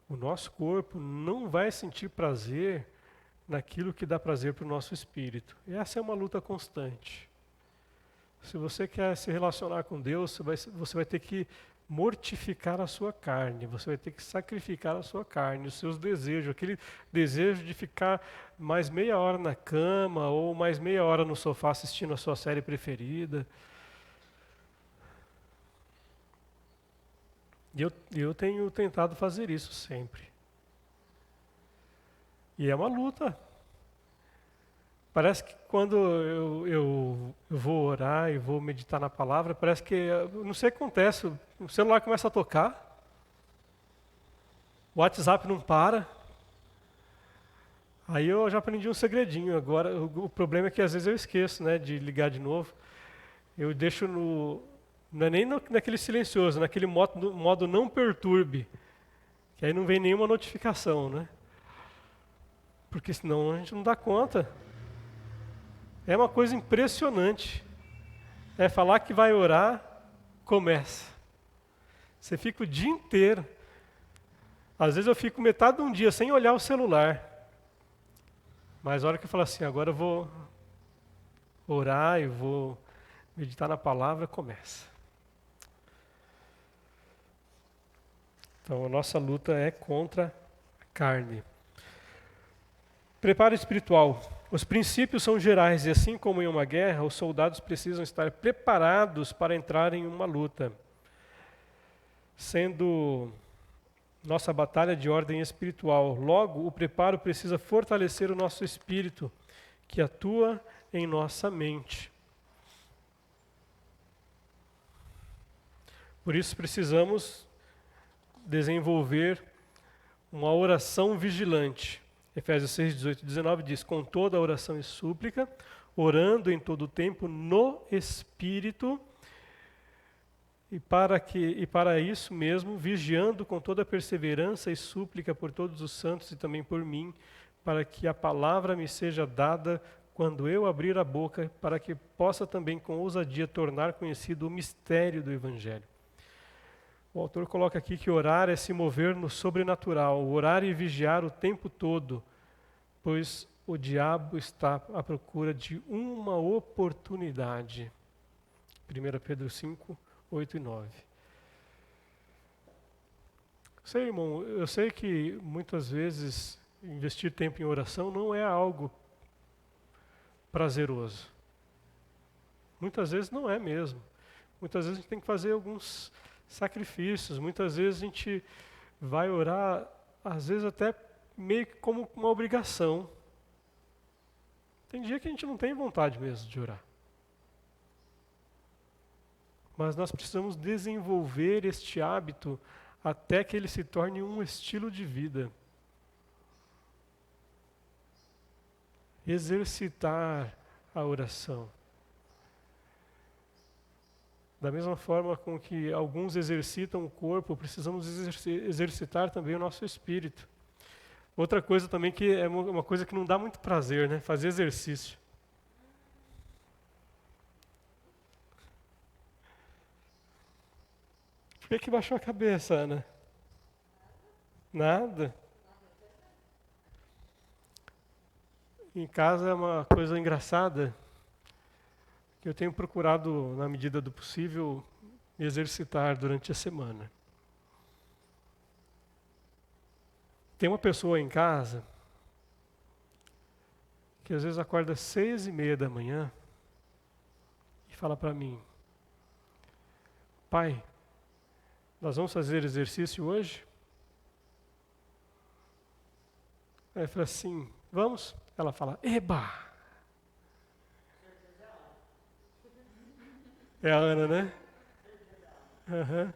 O nosso corpo não vai sentir prazer naquilo que dá prazer para o nosso espírito. E essa é uma luta constante. Se você quer se relacionar com Deus, você vai ter que mortificar a sua carne, você vai ter que sacrificar a sua carne, os seus desejos, aquele desejo de ficar mais meia hora na cama ou mais meia hora no sofá assistindo a sua série preferida. E eu tenho tentado fazer isso sempre. E é uma luta. Parece que quando eu vou orar e vou meditar na palavra, parece que, não sei o que acontece, o celular começa a tocar, o WhatsApp não para. Aí eu já aprendi um segredinho. Agora, o problema é que às vezes eu esqueço, né, de ligar de novo. Eu deixo não é nem naquele silencioso, naquele modo não perturbe, que aí não vem nenhuma notificação, né? Porque senão a gente não dá conta. É uma coisa impressionante. É falar que vai orar, começa. Você fica o dia inteiro. Às vezes eu fico metade de um dia sem olhar o celular. Mas a hora que eu falo assim, agora eu vou orar e vou meditar na palavra, começa. Então a nossa luta é contra a carne. Preparo espiritual. Os princípios são gerais e assim como em uma guerra, os soldados precisam estar preparados para entrar em uma luta. Sendo nossa batalha de ordem espiritual. Logo, o preparo precisa fortalecer o nosso espírito, que atua em nossa mente. Por isso precisamos desenvolver uma oração vigilante. Efésios 6, 18 e 19 diz, com toda a oração e súplica, orando em todo o tempo no Espírito, e para isso mesmo, vigiando com toda a perseverança e súplica por todos os santos e também por mim, para que a palavra me seja dada quando eu abrir a boca, para que possa também com ousadia tornar conhecido o mistério do Evangelho. O autor coloca aqui que orar é se mover no sobrenatural, orar e vigiar o tempo todo, pois o diabo está à procura de uma oportunidade. 1 Pedro 5, 8 e 9. Sei, irmão, eu sei que muitas vezes investir tempo em oração não é algo prazeroso. Muitas vezes não é mesmo. Muitas vezes a gente tem que fazer alguns sacrifícios, muitas vezes a gente vai orar, às vezes até meio que como uma obrigação. Tem dia que a gente não tem vontade mesmo de orar. Mas nós precisamos desenvolver este hábito até que ele se torne um estilo de vida. Exercitar a oração. Da mesma forma com que alguns exercitam o corpo, precisamos exercitar também o nosso espírito. Outra coisa também que é uma coisa que não dá muito prazer, né? Fazer exercício. Por que baixou a cabeça, Ana? Nada. Em casa é uma coisa engraçada, que eu tenho procurado, na medida do possível, me exercitar durante a semana. Tem uma pessoa em casa que às vezes acorda às 6:30 da manhã e fala para mim, pai, nós vamos fazer exercício hoje? Aí eu falei assim, vamos? Ela fala, eba! É a Ana, né? Aham.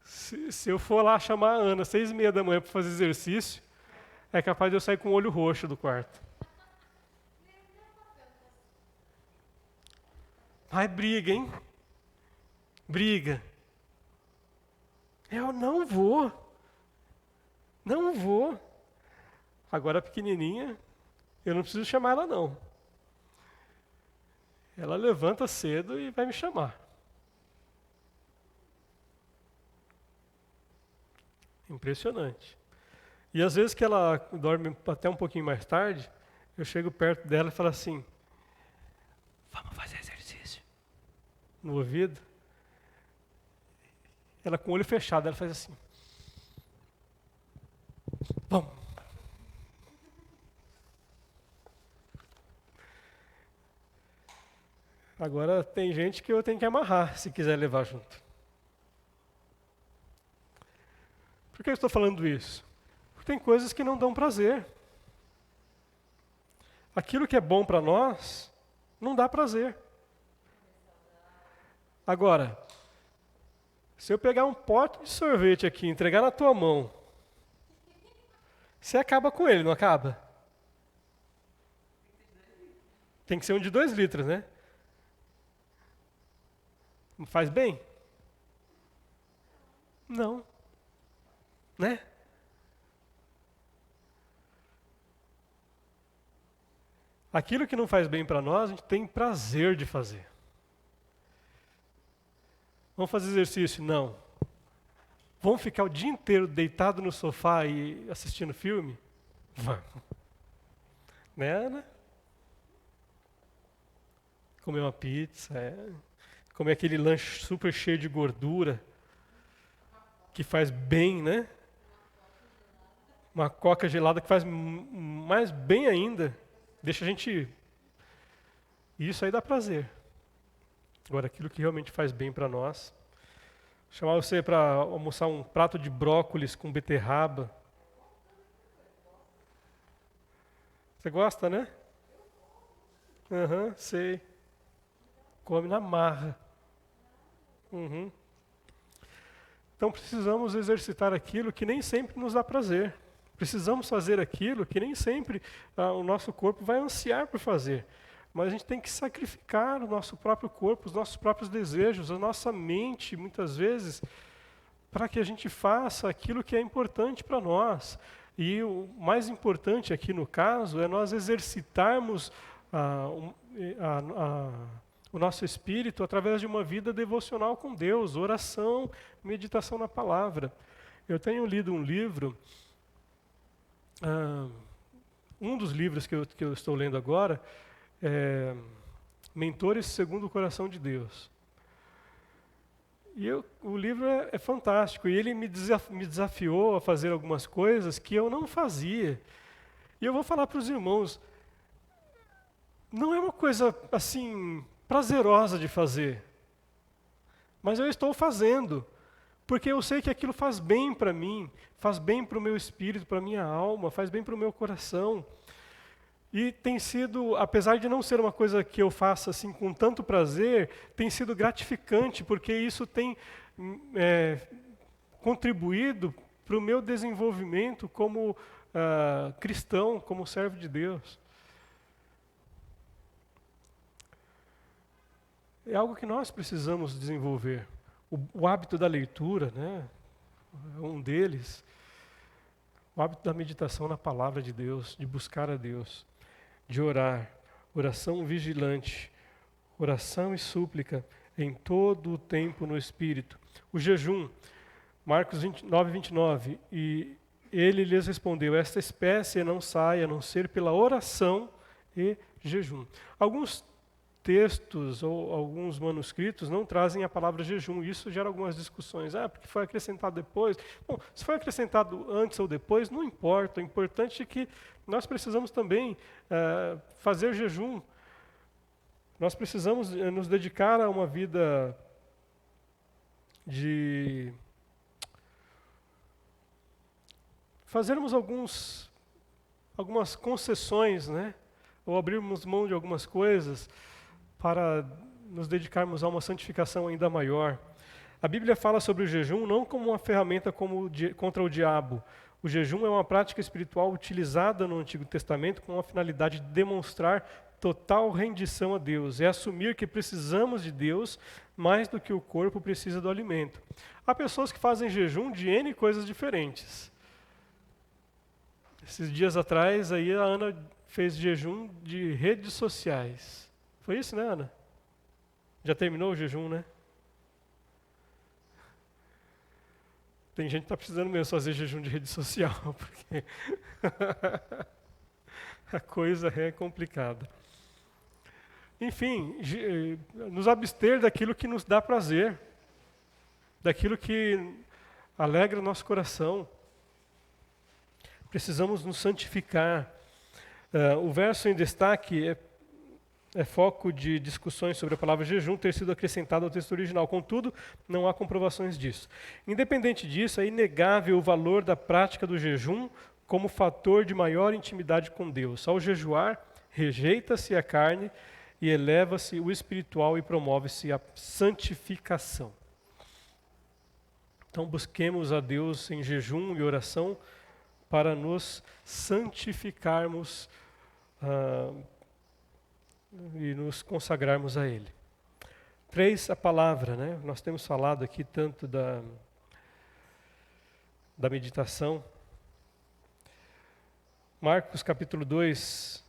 Se eu for lá chamar a Ana 6:30 da manhã para fazer exercício, é capaz de eu sair com o olho roxo do quarto. Ai, briga, hein? Briga. Eu não vou. Não vou. Agora a pequenininha, eu não preciso chamar ela não. Ela levanta cedo e vai me chamar. Impressionante. E às vezes que ela dorme até um pouquinho mais tarde, eu chego perto dela e falo assim, vamos fazer exercício. No ouvido. Ela com o olho fechado, ela faz assim. Vamos. Agora tem gente que eu tenho que amarrar se quiser levar junto. Por que eu estou falando isso? Porque tem coisas que não dão prazer. Aquilo que é bom para nós, não dá prazer. Agora, se eu pegar um pote de sorvete aqui e entregar na tua mão, você acaba com ele, não acaba? Tem que ser um de 2 litros, né? Faz bem? Não. Né? Aquilo que não faz bem para nós, a gente tem prazer de fazer. Vamos fazer exercício? Não. Vamos ficar o dia inteiro deitado no sofá e assistindo filme? Vamos. Né, Ana? Comer uma pizza, comer aquele lanche super cheio de gordura, que faz bem, né? Uma coca gelada que faz mais bem ainda. Deixa a gente... Isso aí dá prazer. Agora, aquilo que realmente faz bem para nós. Chamar você para almoçar um prato de brócolis com beterraba. Você gosta, né? Aham, sei. Come na marra. Uhum. Então precisamos exercitar aquilo que nem sempre nos dá prazer. Precisamos fazer aquilo que nem sempre o nosso corpo vai ansiar por fazer. Mas a gente tem que sacrificar o nosso próprio corpo, os nossos próprios desejos, a nossa mente, muitas vezes, para que a gente faça aquilo que é importante para nós. E o mais importante aqui no caso é nós exercitarmos o nosso espírito através de uma vida devocional com Deus, oração, meditação na palavra. Eu tenho lido um livro, um dos livros que eu estou lendo agora, Mentores segundo o Coração de Deus. E o livro é fantástico, e ele me desafiou a fazer algumas coisas que eu não fazia. E eu vou falar para os irmãos, não é uma coisa assim prazerosa de fazer, mas eu estou fazendo, porque eu sei que aquilo faz bem para mim, faz bem para o meu espírito, para a minha alma, faz bem para o meu coração. E tem sido, apesar de não ser uma coisa que eu faça assim com tanto prazer, tem sido gratificante, porque isso tem contribuído para o meu desenvolvimento como cristão, como servo de Deus. É algo que nós precisamos desenvolver. O hábito da leitura, né, é um deles. O hábito da meditação na palavra de Deus, de buscar a Deus, de orar, oração vigilante, oração e súplica em todo o tempo no Espírito. O jejum, Marcos 9:29, e ele lhes respondeu, esta espécie não sai a não ser pela oração e jejum. Alguns textos ou alguns manuscritos não trazem a palavra jejum. Isso gera algumas discussões. Porque foi acrescentado depois. Bom, se foi acrescentado antes ou depois, não importa. O importante é que nós precisamos também fazer jejum. Nós precisamos nos dedicar a uma vida de fazermos algumas concessões, né? Ou abrirmos mão de algumas coisas para nos dedicarmos a uma santificação ainda maior. A Bíblia fala sobre o jejum não como uma ferramenta contra o diabo. O jejum é uma prática espiritual utilizada no Antigo Testamento com a finalidade de demonstrar total rendição a Deus. É assumir que precisamos de Deus mais do que o corpo precisa do alimento. Há pessoas que fazem jejum de N coisas diferentes. Esses dias atrás, aí a Ana fez jejum de redes sociais. Foi isso, né, Ana? Já terminou o jejum, né? Tem gente que está precisando mesmo fazer jejum de rede social, porque a coisa é complicada. Enfim, nos abster daquilo que nos dá prazer, daquilo que alegra o nosso coração. Precisamos nos santificar. O verso em destaque é foco de discussões sobre a palavra jejum ter sido acrescentado ao texto original. Contudo, não há comprovações disso. Independente disso, é inegável o valor da prática do jejum como fator de maior intimidade com Deus. Ao jejuar, rejeita-se a carne e eleva-se o espiritual e promove-se a santificação. Então busquemos a Deus em jejum e oração para nos santificarmos e nos consagrarmos a Ele. 3, a palavra, né? Nós temos falado aqui tanto da meditação. Marcos capítulo 2,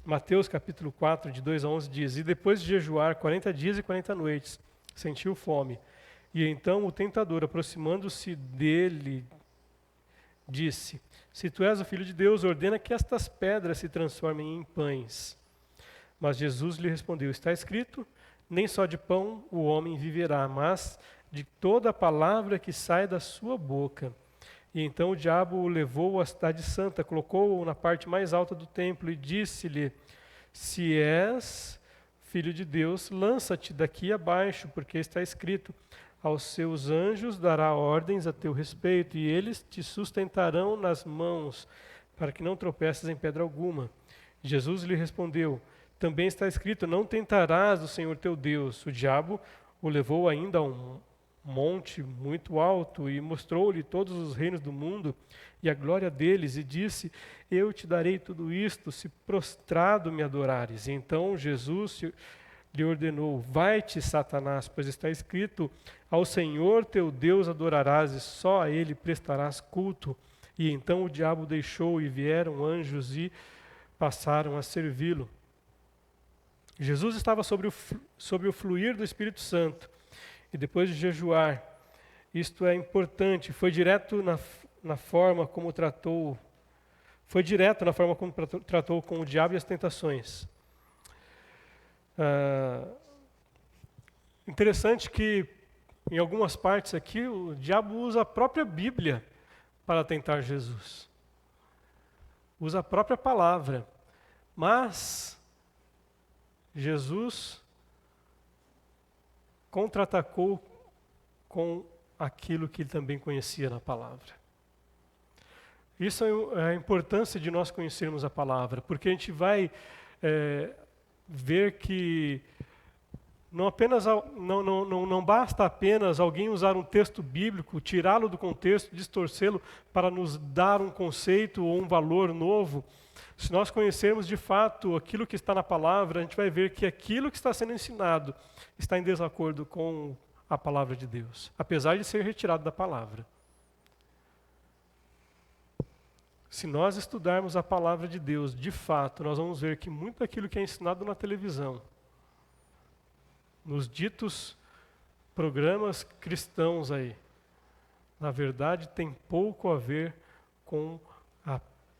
Mateus capítulo 4, de 2 a 11 diz: E depois de jejuar 40 dias e 40 noites, sentiu fome. E então o tentador, aproximando-se dele, disse: Se tu és o Filho de Deus, ordena que estas pedras se transformem em pães. Mas Jesus lhe respondeu: Está escrito, nem só de pão o homem viverá, mas de toda a palavra que sai da sua boca. E então o diabo o levou à cidade santa, colocou-o na parte mais alta do templo e disse-lhe: Se és Filho de Deus, lança-te daqui abaixo, porque está escrito: Aos seus anjos dará ordens a teu respeito, e eles te sustentarão nas mãos, para que não tropeces em pedra alguma. Jesus lhe respondeu: Também está escrito: Não tentarás o Senhor teu Deus. O diabo o levou ainda a um monte muito alto e mostrou-lhe todos os reinos do mundo e a glória deles, e disse: Eu te darei tudo isto, se prostrado me adorares. E então Jesus lhe ordenou: Vai-te, Satanás, pois está escrito: Ao Senhor teu Deus adorarás e só a Ele prestarás culto. E então o diabo deixou e vieram anjos e passaram a servi-lo. Jesus estava sobre o fluir do Espírito Santo. E depois de jejuar, isto é importante, foi direto na forma como tratou com o diabo e as tentações. Interessante que em algumas partes aqui o diabo usa a própria Bíblia para tentar Jesus. Usa a própria palavra. Mas Jesus contra-atacou com aquilo que ele também conhecia na palavra. Isso é a importância de nós conhecermos a palavra, porque a gente vai ver que não basta apenas alguém usar um texto bíblico, tirá-lo do contexto, distorcê-lo para nos dar um conceito ou um valor novo. Se nós conhecermos de fato aquilo que está na palavra, a gente vai ver que aquilo que está sendo ensinado está em desacordo com a palavra de Deus, apesar de ser retirado da palavra. Se nós estudarmos a palavra de Deus, de fato, nós vamos ver que muito daquilo que é ensinado na televisão, nos ditos programas cristãos aí, na verdade tem pouco a ver com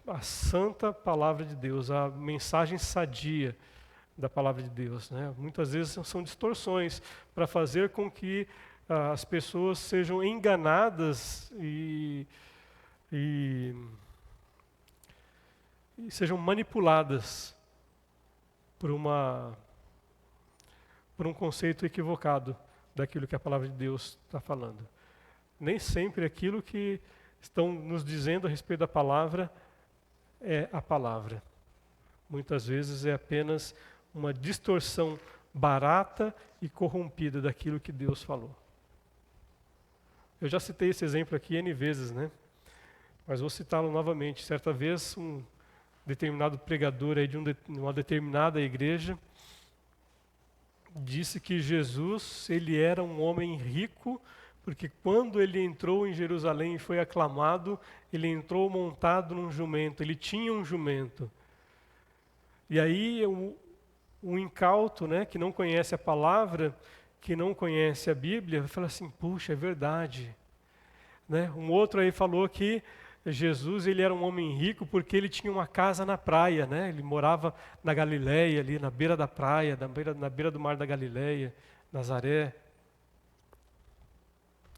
a santa palavra de Deus, a mensagem sadia da palavra de Deus, né? Muitas vezes são distorções para fazer com que as pessoas sejam enganadas e sejam manipuladas por um conceito equivocado daquilo que a palavra de Deus está falando. Nem sempre aquilo que estão nos dizendo a respeito da palavra é a palavra. Muitas vezes é apenas uma distorção barata e corrompida daquilo que Deus falou. Eu já citei esse exemplo aqui N vezes, né? Mas vou citá-lo novamente. Certa vez, um determinado pregador aí de uma determinada igreja disse que Jesus, ele era um homem rico, porque quando ele entrou em Jerusalém e foi aclamado, ele entrou montado num jumento, ele tinha um jumento. E aí um incauto, né, que não conhece a palavra, que não conhece a Bíblia, vai falar assim, puxa, é verdade. Né? Um outro aí falou que Jesus, ele era um homem rico porque ele tinha uma casa na praia, né? Ele morava na Galileia, ali na beira da praia, na beira do mar da Galileia, Nazaré.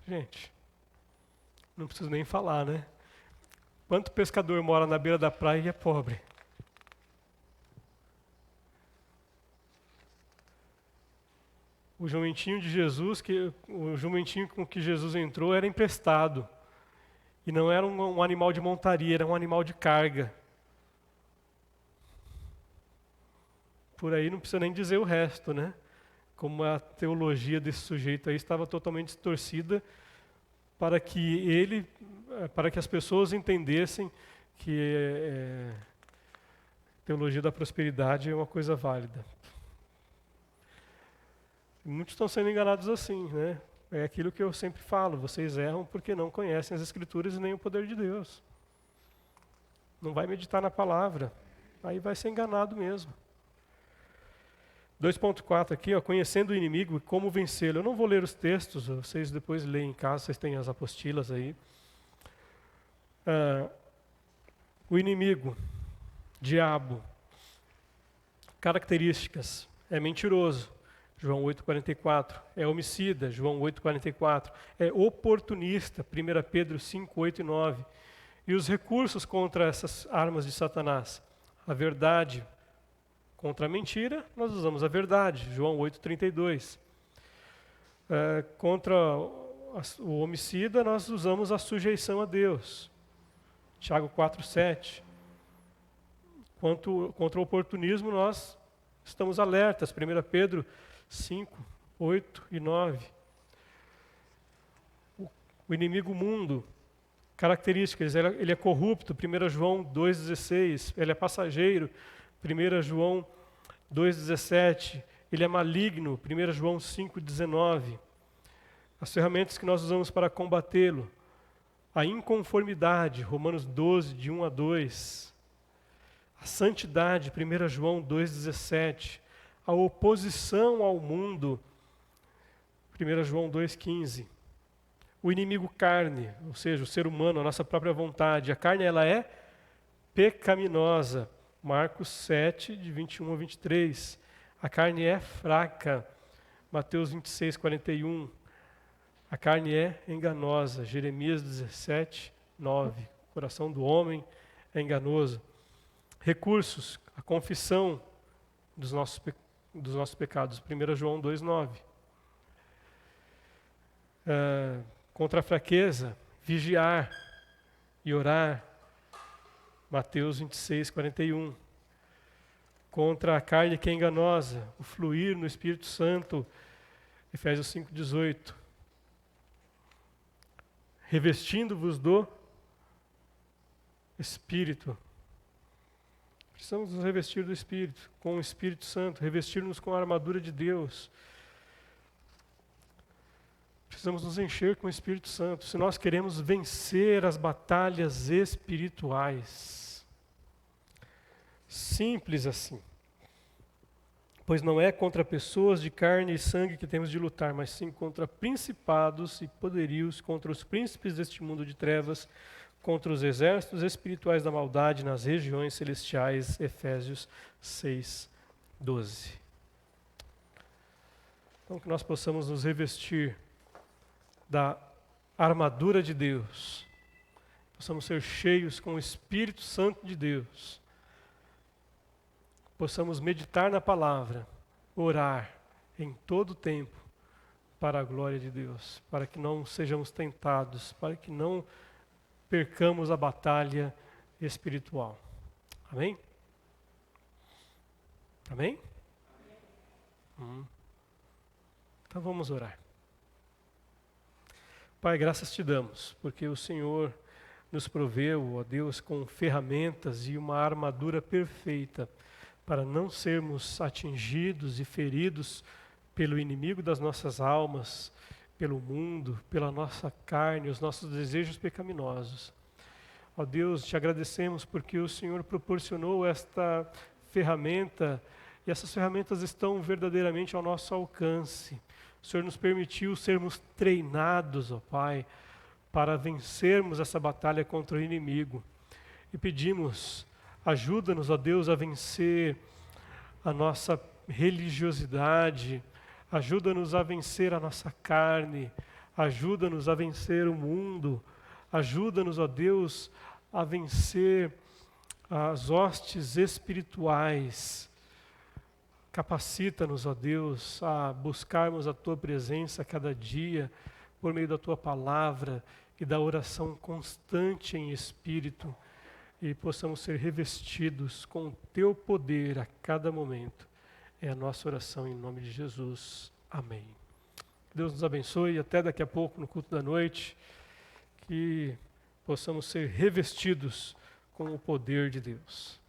Gente, não preciso nem falar, né? Quanto pescador mora na beira da praia e é pobre? O jumentinho de Jesus, o jumentinho com que Jesus entrou era emprestado. E não era um animal de montaria, era um animal de carga. Por aí não precisa nem dizer o resto, né? Como a teologia desse sujeito aí estava totalmente distorcida para que as pessoas entendessem que teologia da prosperidade é uma coisa válida. Muitos estão sendo enganados assim, né? É aquilo que eu sempre falo, vocês erram porque não conhecem as Escrituras e nem o poder de Deus. Não vai meditar na palavra, aí vai ser enganado mesmo. 2.4 aqui, ó, conhecendo o inimigo e como vencê-lo. Eu não vou ler os textos, vocês depois leem em casa, vocês têm as apostilas aí. O inimigo, diabo, características, é mentiroso. João 8,44, é homicida, João 8,44, é oportunista, 1 Pedro 5, 8 e 9. E os recursos contra essas armas de Satanás? A verdade contra a mentira, nós usamos a verdade, João 8,32. Contra o homicida, nós usamos a sujeição a Deus, Tiago 4, 7. Contra o oportunismo, nós estamos alertas, 1 Pedro 5, 8 e 9. O inimigo mundo, características, ele é corrupto, 1 João 2,16. Ele é passageiro, 1 João 2,17. Ele é maligno, 1 João 5,19. As ferramentas que nós usamos para combatê-lo, a inconformidade, Romanos 12, de 1 a 2. A santidade, 1 João 2,17. A oposição ao mundo, 1 João 2,15. O inimigo carne, ou seja, o ser humano, a nossa própria vontade. A carne, ela é pecaminosa, Marcos 7, de 21 a 23. A carne é fraca, Mateus 26, 41. A carne é enganosa, Jeremias 17, 9. O coração do homem é enganoso. Recursos, a confissão dos nossos pecados, 1 João 2, 9. Contra a fraqueza, vigiar e orar, Mateus 26, 41. Contra a carne que é enganosa, o fluir no Espírito Santo, Efésios 5, 18. Revestindo-vos do Espírito. Precisamos nos revestir do Espírito, com o Espírito Santo, revestir-nos com a armadura de Deus. Precisamos nos encher com o Espírito Santo, se nós queremos vencer as batalhas espirituais. Simples assim. Pois não é contra pessoas de carne e sangue que temos de lutar, mas sim contra principados e poderios, contra os príncipes deste mundo de trevas, contra os exércitos espirituais da maldade nas regiões celestiais. Efésios 6, 12. Então que nós possamos nos revestir da armadura de Deus, possamos ser cheios com o Espírito Santo de Deus, possamos meditar na palavra, orar em todo o tempo, para a glória de Deus, para que não sejamos tentados, para que não percamos a batalha espiritual. Amém? Amém? Então vamos orar. Pai, graças te damos, porque o Senhor nos proveu, ó Deus, com ferramentas e uma armadura perfeita para não sermos atingidos e feridos pelo inimigo das nossas almas, pelo mundo, pela nossa carne, os nossos desejos pecaminosos. Ó Deus, te agradecemos porque o Senhor proporcionou esta ferramenta e essas ferramentas estão verdadeiramente ao nosso alcance. O Senhor nos permitiu sermos treinados, ó Pai, para vencermos essa batalha contra o inimigo. E pedimos, ajuda-nos, ó Deus, a vencer a nossa religiosidade, ajuda-nos a vencer a nossa carne, ajuda-nos a vencer o mundo, ajuda-nos, ó Deus, a vencer as hostes espirituais. Capacita-nos, ó Deus, a buscarmos a Tua presença a cada dia, por meio da Tua palavra e da oração constante em espírito, e possamos ser revestidos com o Teu poder a cada momento. É a nossa oração em nome de Jesus. Amém. Deus nos abençoe e até daqui a pouco no culto da noite, que possamos ser revestidos com o poder de Deus.